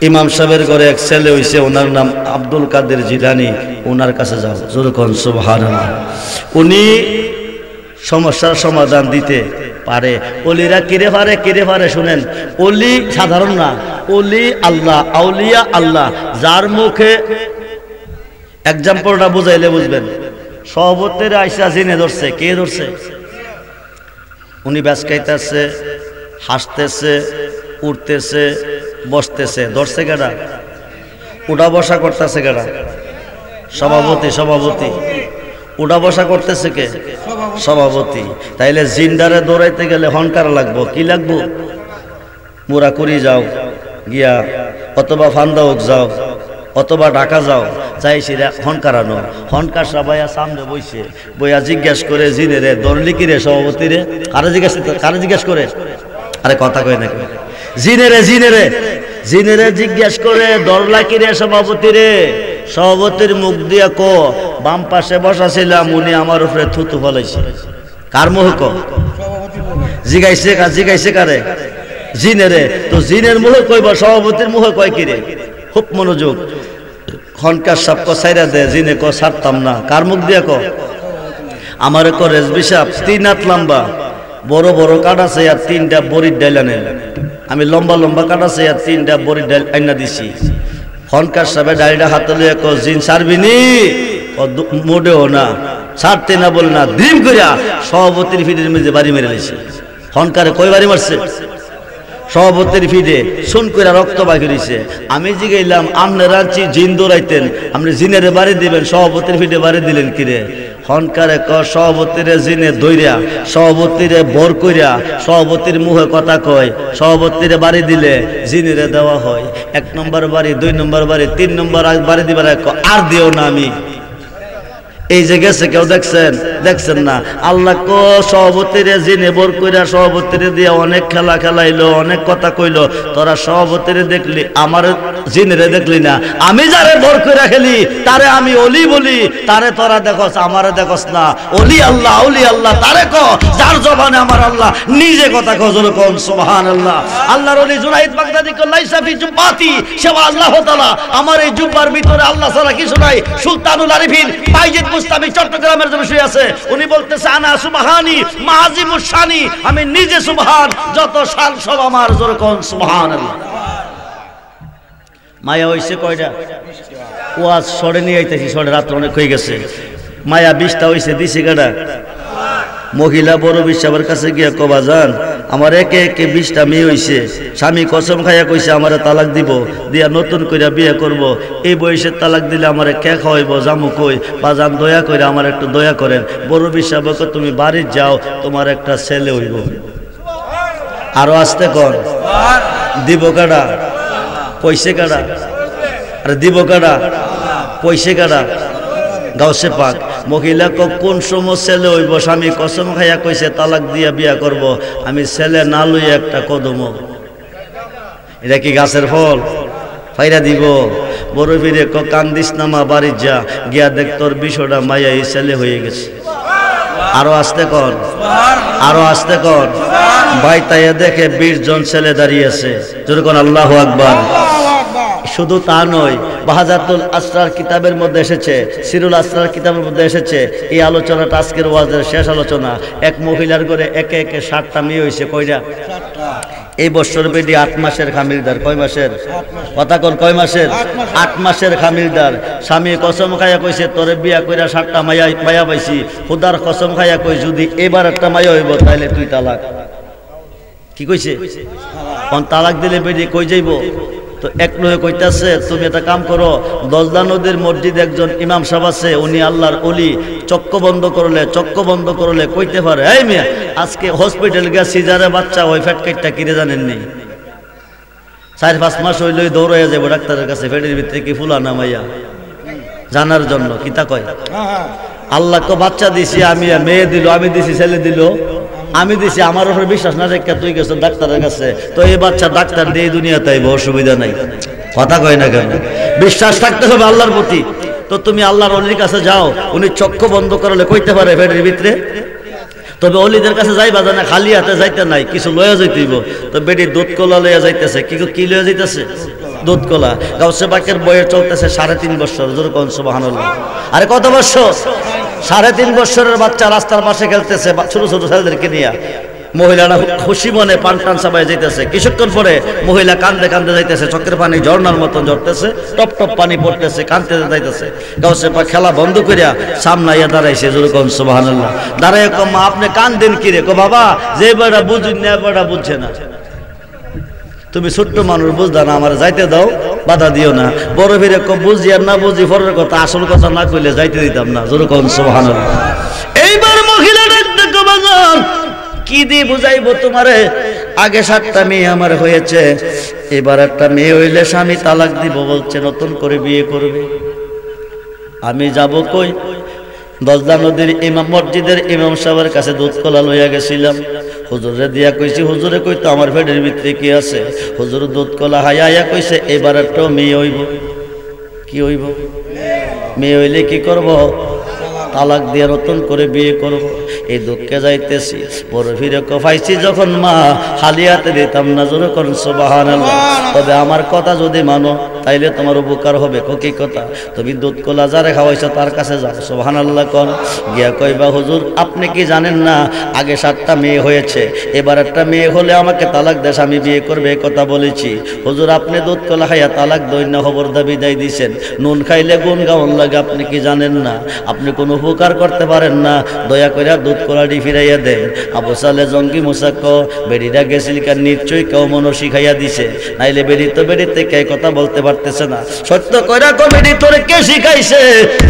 ইমাম সাহেবের ঘরে এক ছেলে হইছে, ওনার নাম আব্দুল কাদের জিলানী, ওনার কাছে যাও। যখন সুবহানাল্লাহ, উনি সমস্যার সমাধান দিতে পারে। অলিরা কিরে পারে শুনেন, অলি সাধারণ না, অলি আল্লাহ, আউলিয়া আল্লাহ। যার মুখে এক্সাম্পলটা বুঝাইলে বুঝবেন। সভাপতির আইসা জিনে ধরছে, কে ধরছে? উনি ব্যাসকাইতেছে, হাসতেছে, উঠতেছে, বসতেছে, ধরছে কেডা? উঠা বসা করতেছে কেডা? সভাপতি। উঠা বসা করতেছে কে? সভাপতি। তাইলে জিন্দারে দৌড়াইতে গেলে হনকার লাগবো, কি লাগবো? মুরাকুরি যাও গিয়া, অথবা ফান্দাউক যাও, অথবা ঢাকা যাও, চাইছি হনকারানো। হনকার সবাইয়া সামনে বইছে, বইয়া জিজ্ঞাসা করে জিনে রে দরলি কি রে সভাপতি রে? কারে জিজ্ঞাসা করে? আরে কথা কয় নাকি? জিনে রে জিজ্ঞাসা করে দরলা কি রে সভাপতি রে? সভাপতির মুখ দিয়া কো, বাম পাশে বসা ছিলাম, উনি আমার উপরে থুতু ফলাইছে। কার মুখ ক? জিগাইছে কারে? জিনেরে। তো জিনের মুখে কইব, সভাপতির মুখে কয় কি রে? খুব মনোযোগ। খনকার সাপ ক সাইরা দে, জিনে ক ছাড়তাম না। কার মুখ দিয়া ক? আমার ক রেজবি সাপ 3 হাত লম্বা, বড় বড় কাঠ আছে, আর 3টা বড়ির ডাইল আনেন। আমি লম্বা কাঠ আছে, আর 3টা বড়ির ডাইল আইনা দিছি। খনকার সাহেব ডাইলটা হাতে লইয়া ক জিন ছাড়বিনি? মোটেও না, ছাড়তে না বলে না, দ্রিম করিয়া সভাপতির ফিটের মেঝে বাড়ি মেরে দিয়েছে। খনকারে কই বাড়ি মারছে? সভাপতির ফিটে শুন করে রক্ত বাকি রয়েছে। আমি জিগাইলাম, আমনে রাঁচি জিন দৌড়াইতেন, আপনি জিনের বাড়ি দিবেন, সভাপতির ফিটে বাড়ি দিলেন কিরে? হনকারে ক সভাপতিরে জিনে দইরা, সভাপতিরে বর কইরা, সভাপতির মুখে কথা কয়, সভাপতিরে বাড়ি দিলে জিনেরে দেওয়া হয় 1 নম্বর বাড়ি, 2 নম্বর বাড়ি, 3 নম্বর বাড়ি দিবার আর দিও না আমি। এই যে গেছে কেউ দেখছেন না? আল্লাহ ক সভাপতিরে জিনে বর কইরা, সভাপতিরে দিয়া অনেক খেলা খেলাইলো, অনেক কথা কইলো। তোরা সভাপতিরে দেখলি, আমার জিনেরে দেখলি না। আমি যারে বর কইরা খেলি তারে আমি অলি বলি, তারে তোরা দেখস, আমারে দেখস না। অলি আল্লাহ, আউলি আল্লাহ তারে ক, যার জবানে আমার আল্লাহ নিজে কথা কজল কোন সুবহানাল্লাহ। আল্লাহর ওলি জুনাইদ বাগদাদি ক লাইসা ফি জুব্বাতি সেবা আল্লাহ তাআলা, আমার এই জুব্বার ভিতরে আল্লাহ ছাড়া কিছু নাই। সুলতানুল আরিফিন বাইজিদ মুস্তাফি চট্টগ্রামের জন্য শুয়ে আছে, উনি বলতেছে আনা সুবহানি মাযিমুশ শানি, আমি নিজে সুবহান, যত শান সব আমার। জোরে কোন সুবহানাল্লাহ। মায়া হইছে কয়টা? ওয়াজ সরে নিয়ে আইতেছি, সরে রাত অনেক হয়ে গেছে। মায়া 20টা হইছে, দিছে কেডা? মহিলা বড় বিশ্বাবের কাছে গিয়া কবা, যান আমার একে 20টা মেয়ে হইছে, স্বামী কসম খাইয়া কইছে আমারে তালাক দিব, দিয়া নতুন কইরা বিয়ে করব। এই বয়সে তালাক দিলে আমারে কে খাওয়াইব, জামু কই? বাজান দয়া করে আমার একটু দয়া করেন। বড় বিশ্বাবকে তুমি বাড়ি যাও, তোমার একটা ছেলে হইব। আরো আসতে কর, দিব কাডা? পয়সে কাডা? আরে দিব কাডা? পয়সে কাডা? গাউসে পাক। মহিলা কোন সময় ছেলে হইব? স্বামী কসম খাইয়া কইছে তালাক দিয়া বিয়া করব, আমি ছেলে না লইয়া একটা কদম। এটা কি গাছের ফল? ফাইরা দিব। বড় ফিরে কান্দিস নামা, বাড়ি যা, গিয়া দেখ তোর 20টা মাইয়া এই ছেলে হয়ে গেছে। আরো আসতে কর, আরো আসতে কর। ভাই তাইয়া দেখে 20 জন ছেলে দাঁড়িয়ে আছে। যেরকম আল্লাহু আকবার। শুধু তা নয়, বাহাজাতুল আসরার কিতাবের মধ্যে এসেছে, সিরুল আসরার কিতাবের মধ্যে এসেছে। এই আলোচনাটা আজকের ওয়াজের শেষ আলোচনা। এক মহিলার ঘরে একে 7টা মেয়ে হয়েছে। কয়টা? এই বছর বেডি 8 মাসের খামিলদার। কয় মাসের? কথা কোন? কয় মাসের? 8 মাসের খামিলদার। স্বামী কসম খাইয়া কইছে তোরে বিয়া কইরা 7টা মায়া পাইছি, খুদার কসম খাইয়া কই যদি এবার একটা মায়া হইব তাইলে তুই তালাক। কি কইছে? কোন তালাক দিলে বেডি কই যাইব? তো এক লোকে কইতাছে তুমি একটা কাম করো, দজলা নদীর মসজিদে একজন ইমাম সাহেব আছে, উনি আল্লাহর ওলি, চক্ষু বন্ধ করলে কইতে পারে, এই মিয়া আজকে হসপিটাল গিয়া সিজারে বাচ্চা ওই ফ্যাট কাইটটা কিনে জানেন নি? 4-5 মাস হইলেই দৌড়াইয়া যাবো ডাক্তারের কাছে, ফেটের ভিতরে কি ফুলা নামাইয়া জানার জন্য। কিতা কয়? আল্লাহ তো বাচ্চা দিছি আমি, মেয়ে দিল, আমি দিছি ছেলে দিল, আমি দিছি, আমার উপর বিশ্বাস না রেখে তুই গেছ ডাক্তারের কাছে, তো এই বাচ্চা ডাক্তার দিয়ে দুনিয়াতে আইব, অসুবিধা নাই। কথা কয় না কেন? বিশ্বাস থাকতে হবে আল্লাহর প্রতি। তো তুমি আল্লাহর অলির কাছে যাও, উনি চক্ষু বন্ধ করলে কইতে পারে পেটের ভিতরে। তবে অলিদের কাছে যাইবা জানা খালি হাতে যাইতে নাই, কিছু লইয়া যাইতেইব। তো বেটি দুধ কলা লইয়া যাইতেছে, কি লইয়া যাইতেছে? দুধ কলা। গাউসে পাকের বয়স চলতেছে 3.5 বছর। জোরে কোন সুবহানাল্লাহ। আরে কত বছর? 3.5 বছরের বাচ্চা রাস্তার পাশে খেলতেছে ছোট ছোট ছেলেদেরকে নিয়ে। মহিলারা খুশি মনে পান টান চাপায় যাইতেছে। কিছুক্ষণ পরে মহিলা কান্দে কান্দে যাইতেছে, চোখের পানি ঝর্ণার মতন ঝরতেছে, টপ টপ পানি পড়তেছে, কান্দতে যাইতেছে। গাউসে পাক খেলা বন্ধ করিয়া সামনাইয়া দাঁড়াইছে। জোরে কোন সুবহানাল্লাহ। দাঁড়াইয়া কো মা আপনি কান্দেন কি রে? কো বাবা যে বেড়া বুঝুন না বেড়া বুঝছে না। তুমি ছোট্ট মানুষ বুঝদা না, আমার যাইতে দাও, বাধা দিও না। বড় ফিরে কো বুঝি আর না বুঝি পরের কথা, আসল কথা না কইলে যাইতে দিতাম না। জোরে কোন সুবহানাল্লাহ। এইবার মহিলাটা দেখো বাজান কি দিয়ে বুঝাইবো তোমারে? আগে 7টা মেয়ে আমার হয়েছে, এবার একটা মেয়ে হইলে স্বামী তালাক দিব বলছে, নতুন করে বিয়ে করবে। আমি যাব কই? দজলা নদীর ইমাম মসজিদের ইমাম সাহেবের কাছে দুধ কলা লইয়া গেছিলাম। হুজুরে দিয়া কইছি, হুজুরে কইতো আমার পেটের ভিতরে কি আছে? হুজুর দুধ কলা হাইয়া কইছে এবার একটা মেয়ে হইব। কি হইব? মেয়ে হইলে কি করব? তালাক দিয়ে নতুন করে বিয়ে করব। এই দুঃখে যাইতেছি। বড় ফিরে কফাইছি যখন মা খালি হাতে দিতাম না। জোরে করুন সুবহানাল্লাহ। তবে আমার কথা যদি মানো তাইলে তোমার উপকার হবে। কি কথা? তুমি দুধ কলা যারে খাওয়াইছো তার কাছে যাও, সুবহানাল্লাহ কর। গিয়া কইবা হুজুর আপনি কি জানেন না আগে 7টা মেয়ে হয়েছে, এবার একটা মেয়ে হলে আমাকে তালাক দেশ আমি বিয়ে করবে, এই কথা বলেছি। হুজুর আপনি দুধ কলা খাইয়া তালাক দই না খবর দাবি দেয় দিছেন। নুন খাইলে গুণ গাউন লাগে, আপনি কি জানেন না? আপনি কোনো উপকার করতে পারেন না, দয়া করে দুধ কলাটি ফিরাইয়া দেন। আবু সালে জঙ্গি মুসাক বেড়িটা গেছিল কার নিশ্চয়ই কেউ মনো শিখাইয়া দিছে, নাইলে বেড়ি তো বেড়ি থেকে কথা বলতে পারতেছে না। সত্য কইরা কো বেড়ি তোরে কে শিখাইছে,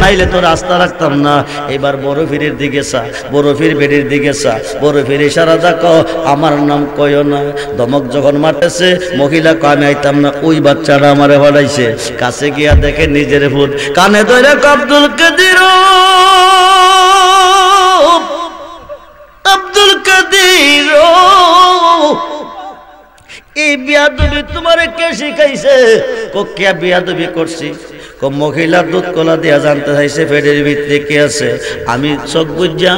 নাইলে তোর আস্থা রাখতাম না। এবার বড় ফিরের দিকে চা, বড় ফির বেড়ির দিকে চা, বড় ফির ইশারা দেখো আমার নাম কইও না। দমক যখন মারতেছে মহিলা কো আমি আইতাম না, ওই বাচ্চাটা আমারে ভাড়াইছে। কাছে গিয়া দেখে নিজের ফুট কানে ধরে আব্দুল কাদির, আব্দুল কাদির এই বিয়াদবি তোমারে কে শিখাইছে? কো কে বিয়াদবি করছি? কো মহিলার দুধ কলা দিয়া জানতে চাইছে পেটের ভিতরে কে আছে। আমি চোখ বুঝা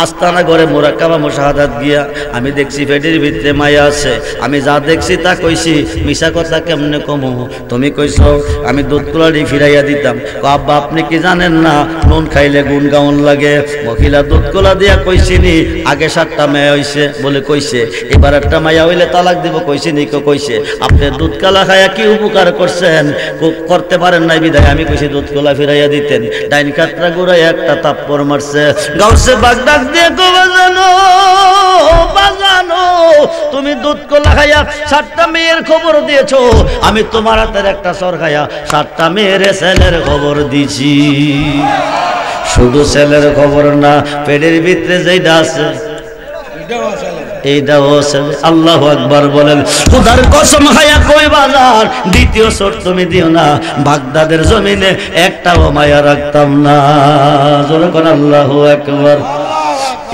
আস্তানা ঘরে মোরাকাবা মুশাহাদাত গিয়া আমি দেখছি পেটের ভিতরে মায়া আছে। আমি যা দেখছি তা কইছি, মিশা কথা কেমনে কমু? তুমি কইছো আমি দুধ কলাটি ফিরাইয়া দিতাম। কো আব্বা আপনি কি জানেন না নুন খাইলে গুণ গাউন লাগে? মহিলা দুধ কলা দিয়া কইছিনি আগে 7টা মেয়ে হইছে বলে কইছে, এবার একটা মায়া হইলে তালাক দিব কইছিনি। কইছে আপনি দুধ কলা খাইয়া কি উপকার করছেন? করতে পারেন নাই বিধায় আমি কইছি দুধ কলা ফিরাইয়া দিতেন। ডাইন কাটরা গুড়াই একটা তাপ্পর মারছে। গাউসে বাগ ডাক দিয়ে কো বাজানো বাজানো, তুমি দুধ কলা খাইয়া 7টা মেয়ের খবর দিয়েছো, আমি তোমার হাতের একটা সর খাইয়া 7টা মেয়ের ছেলের খবর দিছি। শুধু ছেলের খবর না, পেটের ভিতরে যেটা আছে এইটাও ছেলে। আল্লাহু আকবার বলেন। খোদার কসম খাইয়া কই বাজার দ্বিতীয় সর তুমি দিও না, বাগদাদের জমিনে একটাও মায়া রাখতাম না। জোরে কোন আল্লাহু আকবার।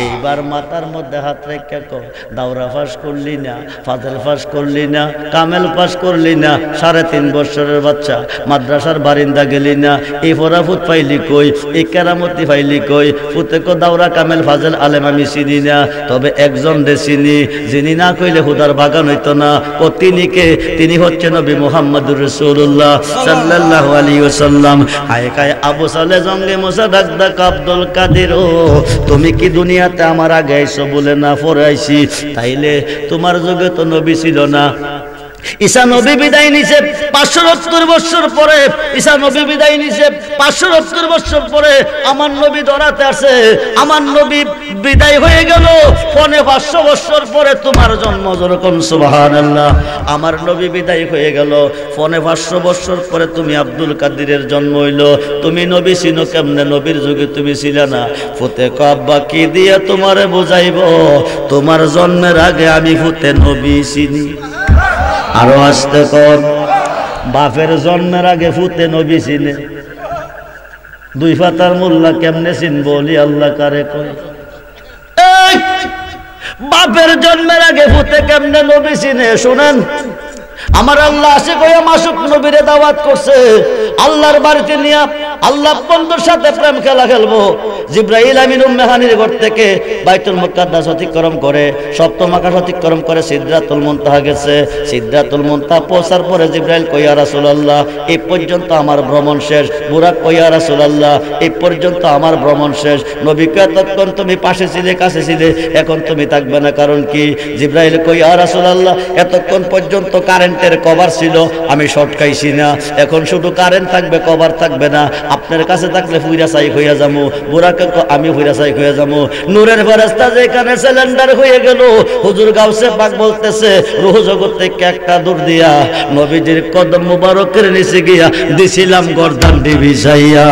এইবার মাথার মধ্যে হাত রেখে কো দাওরা পাস করলি না, ফাজল পাস করলি না, কামেল পাস করলি না, 3.5 বছরের বাচ্চা মাদ্রাসার বারিন্দা গেলি না, এই ফরাফুত পাইলি কই, এই কেরামতি পাইলি কই? ফুতে কো দাওরা কামেল ফাজল আলেম আমি চিনি না, তবে একজন রে চিনি, যিনি না কইলে হুদার বাগান হইতো না। ও তিনি কে? তিনি হচ্ছে নবী মুহাম্মদুর রাসূলুল্লাহ সাল্লাল্লাহু আলাইহি ওয়াসাল্লাম। হায় কায় আবু সালে জঙ্গে মুসা ডাক ডাক আব্দুল কাদির, ও তুমি কি দুনিয়াতে আমার আগে আইছো বলে না পরে আইছি? তাইলে তোমার যুগে তো নবী ছিল না। ঈসা নবী বিদায় নিছে 570 বছর পরে। ঈসা নবী বিদায় নিছে 570 বছর পরে। আমার নবী ধরাতে আসে, আমার নবী বিদায় হয়ে গেল 500 বছর পরে তোমার জন্ম। যেরকম সুবহানাল্লাহ। আমার নবী বিদায় হয়ে গেল 500 বছর পরে তুমি আব্দুল কাদিরের জন্ম হইল। তুমি নবী ছিনো কেমনে? নবীর যুগে তুমি ছিলে না। ফুতে কো আব্বা কি দিয়ে তোমারে বুঝাইব, তোমার জন্মের আগে আমি ফুতে নবী চিনি। আরো আসতে কর, বাপের জন্মের আগে ফুতে নবী চিনে। 2 পাতার মোল্লা কেমনে চিনব? বলি আল্লাহ কারে কয়। বাপের জন্মের আগে ফুতে কেমনে নবী চিনে? শুনেন, আমার আল্লাহ আশিক হয়ে মাসুক নবীরে দাওয়াত করছে আল্লাহর বাড়িতে নিয়ে আল্লাহ বন্ধুর সাথে প্রেম খেলা খেলবো। জিব্রাইল আমিন উম্মে হানির ঘর থেকে বাইতুল মুকাদ্দাস অতিক্রম করে সপ্তম আকাশ অতিক্রম করে সিদরাতুল মুনতাহা গেছে। সিদরাতুল মুনতাহা পৌঁছার পরে জিব্রাইল কই ইয়া রাসূলুল্লাহ এই পর্যন্ত আমার ভ্রমণ শেষ। বুরাক কই ইয়া রাসূলুল্লাহ এই পর্যন্ত আমার ভ্রমণ শেষ। নবী কয় এতক্ষণ তুমি পাশে ছিলে কাছে ছিলে এখন তুমি থাকবে না কারণ কি? জিব্রাইল কই ইয়া রাসূলুল্লাহ এতক্ষণ পর্যন্ত কারেন্টের কভার ছিল আমি শর্ট খাইছি না, এখন শুধু কারেন্ট থাকবে কভার থাকবে না, আপনার কাছে থাকলে ফুইরা চাই হইয়া যাবো। বুরাকে আমি ফুইরা চাই হইয়া যাবো। নূরের ফেরেশতা যেখানে সিলিন্ডার হয়ে গেল হুজুর গাউসে পাক বলতেছে রূহ জগৎ থেকে একটা দূর দিয়া নবীজির কদম মুবারকের নিচে গিয়া দিছিলাম গর্দান ডিভিসাইয়া।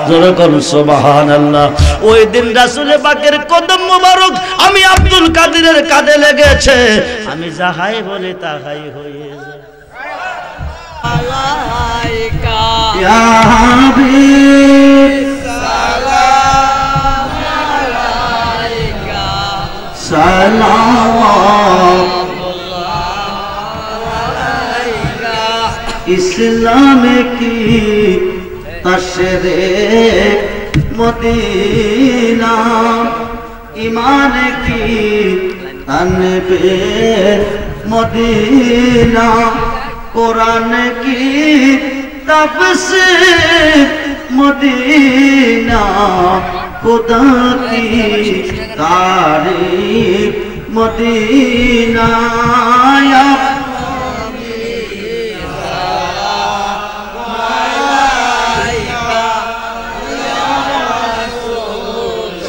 জোরে করুন সুবহানাল্লাহ। ওই দিন রাসূল পাকের কদম মুবারক আমি আব্দুল কাদিরের কাঁধে লেগেছে, আমি যাহাই বলি তাহাই হয়ে যায়। ইয়া হাবিব সালাম আলাইকা সালাওয়াতুল্লাহ আলাইকা। ইসলামে কি তশরিফ মদিনা, ঈমান কি তানবীর মদিনা, कुरान की तफसीर मदीना, खुदा की तारीफ मदीना। या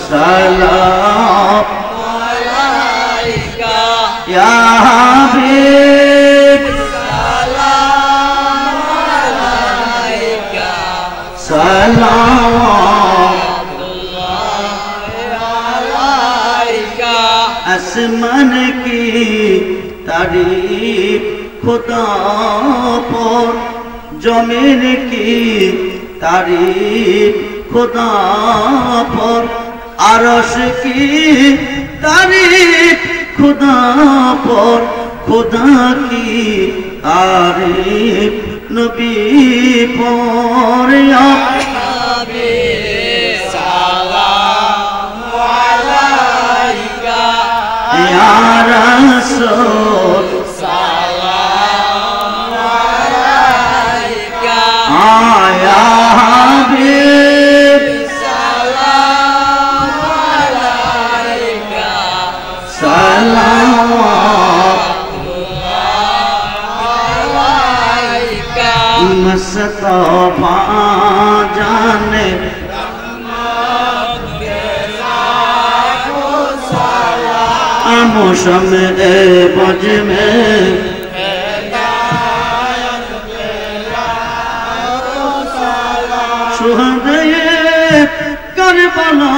सलाम अलैका या हबीब आसमान की तारीफ खुदा पर, जमीन की तारीफ खुदा पर, अरश की तारीफ खुदा पर, खुदा की तारीफ नबी पर। या या रसूल सलाम अलैका, या हबीब सलाम अलैका, सलावतुल्लाह अलैका। मुस्तफा जाने मौसम बज में शुहदाए करबला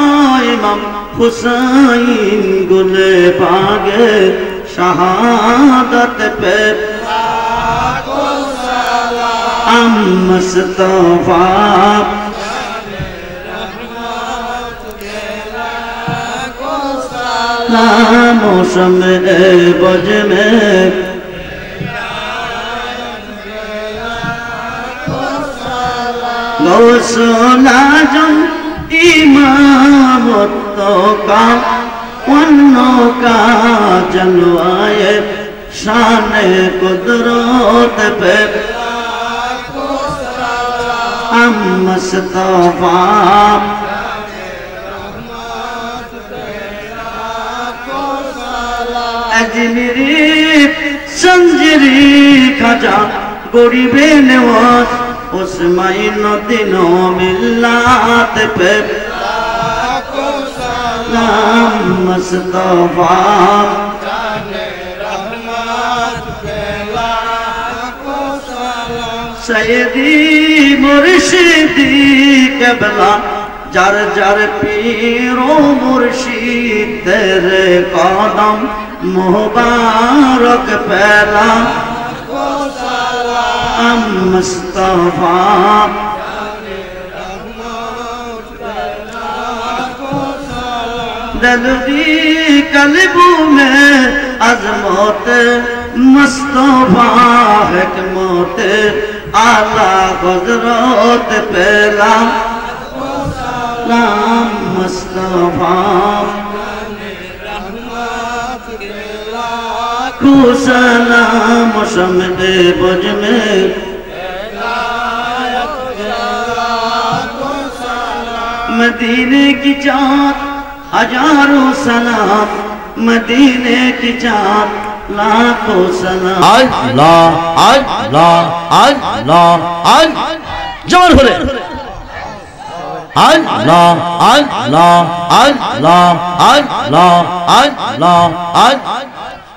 इमाम हुसैन गुले पागे शहादत पे मुस्तफा मौसम बज में गौसुल आजम इमामत का वन्नों का जलवाए शान कुदरत पे मुस्तफा अजमेरी संजरी खाजा गरीबे नवाज उस्माइन दिनों मिलात पे मुस्तफा सैयदी मुर्शिदी क़िबला जार जार पीरो मुर्शिद तेरे कदम मुबारक पहला मुस्तफा दलदी कल्बों में अज़मत मुस्तफा হিকমতের আলা হযরত পেলাম নাম মুস্তাফা को सलाम शम्दे बुझ में मदीने की चाँद हजारों सलाम मदीने की चाँद लाखों सलाम अल्लाह अल्लाह अल्लाह अल्लाह जोर बोले अल्लाह अल्लाह अल्लाह अल्लाह अल्लाह अल्लाह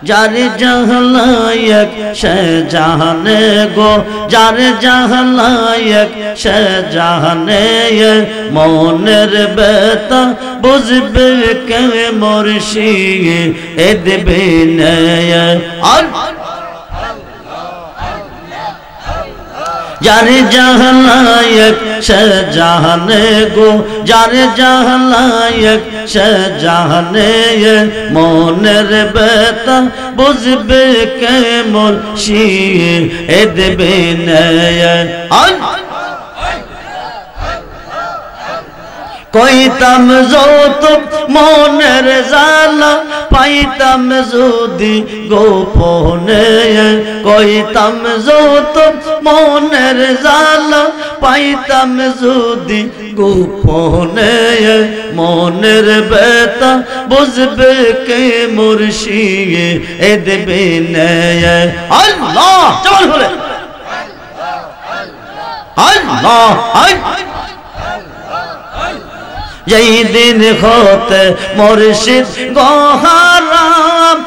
जारे जहलायक शहजाने गो जारे जहलायक शहजाने ये मौनेर बेता बुझबे के मुर्शी एद बिने जारे जहलायक शहजाने गो जारे जहलायक शहजाने ये मौनेर बेता बुझबे के मुर्शी एद बिने कोई तमजो तुम मोनेर जाला पाइतम जुदी गोपोने कोई तमजो तुम मोनेर जाला पाइतम जुदी गोपोने मोनेर बेता बुझबे के मुर्शी एद बिने अल्लाह जोर बोले अल्लाह अल्लाह यही दिन होते मुर्शिद गोहाराम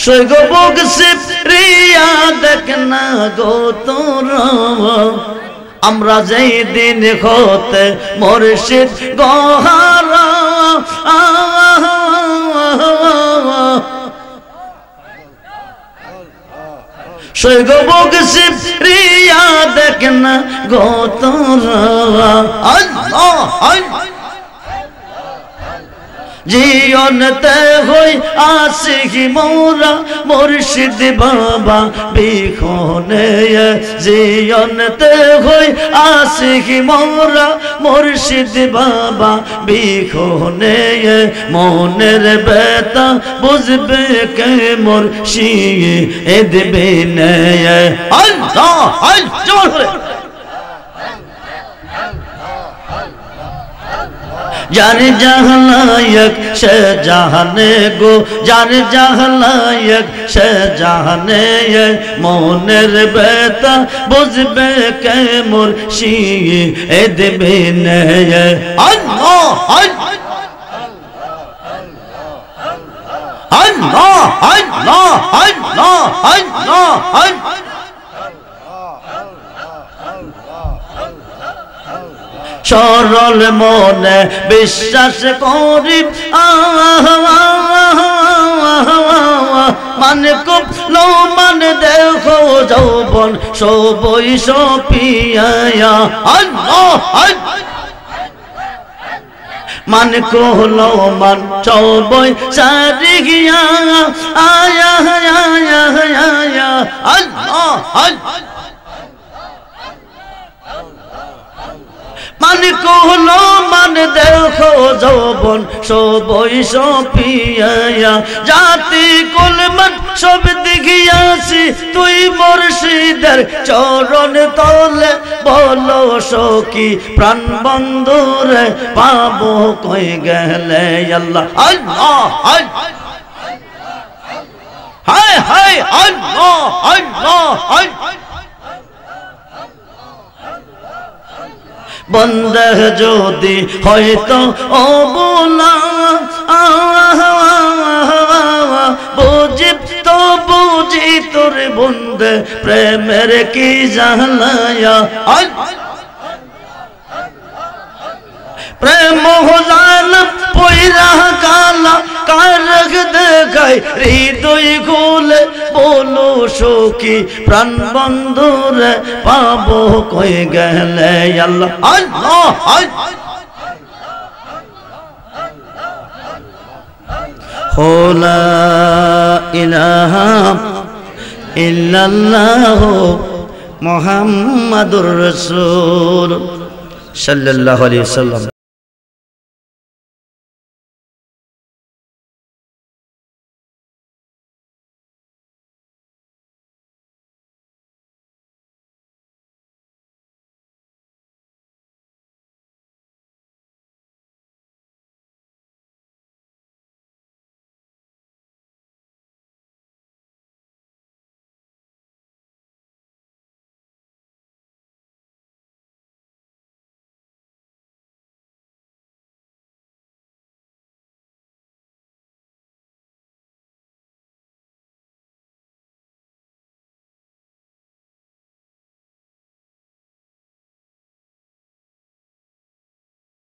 शोग से रिया देखना गो तोरा আমরা যেই দিন হতে মুর্শিদ গোহারাম शोग से रिया देखना गो तोरा अल्लाह अल्लाह जीवनते हुई आशिकी मोरा मुर्शिद बाबा बिखोने जीवनते हुई आशिकी मोरा मुर्शिद बाबा बिखोने मोनेर बेता बुझबे के मुर्शी एद बिने अल्लाह अल्लाह जोर बोले जारे जहलायक शहजाने गो जारे जहलायक शहजाने मोनेर बेता बुझबे के मुर्शी एद बिने अल्लाह अल्लाह अल्लाह अल्लाह अल्लाह अल्लाह सरल मने विश्वास करी मान को लो मान देखो যৌবন সবই সপিয়া अल्लाह अल्लाह मान को लो मान সবই সারি গিয়া আয়া আয়া আয়া अल्लाह अल्लाह मान कहलो मान देखो যৌবন সবই সপিয়া জাতি কুল মান সব দেখিয়াছি তুই মুর্শিদের চরণ তলে বলো সখী প্রাণ বন্ধুরে পাবো কই গেলে আল্লাহ अल्लाह अल्लाह हाय हाय अल्लाह अल्लाह अल्लाह बंदे जोदी হয়তো অবলা বুঝি তো বুঝি তোর বন্দে প্রেমের কি জানায়া प्रेम हो जाना पोईरा काला कारग देखाय हृदय खोले बोलो शोकी प्राण बंधु रे पाबो कोई गहले अल्लाह अल्लाह লা ইলাহা ইল্লাল্লাহ মুহাম্মাদুর রাসূল সাল্লাল্লাহু আলাইহি ওয়াসাল্লাম।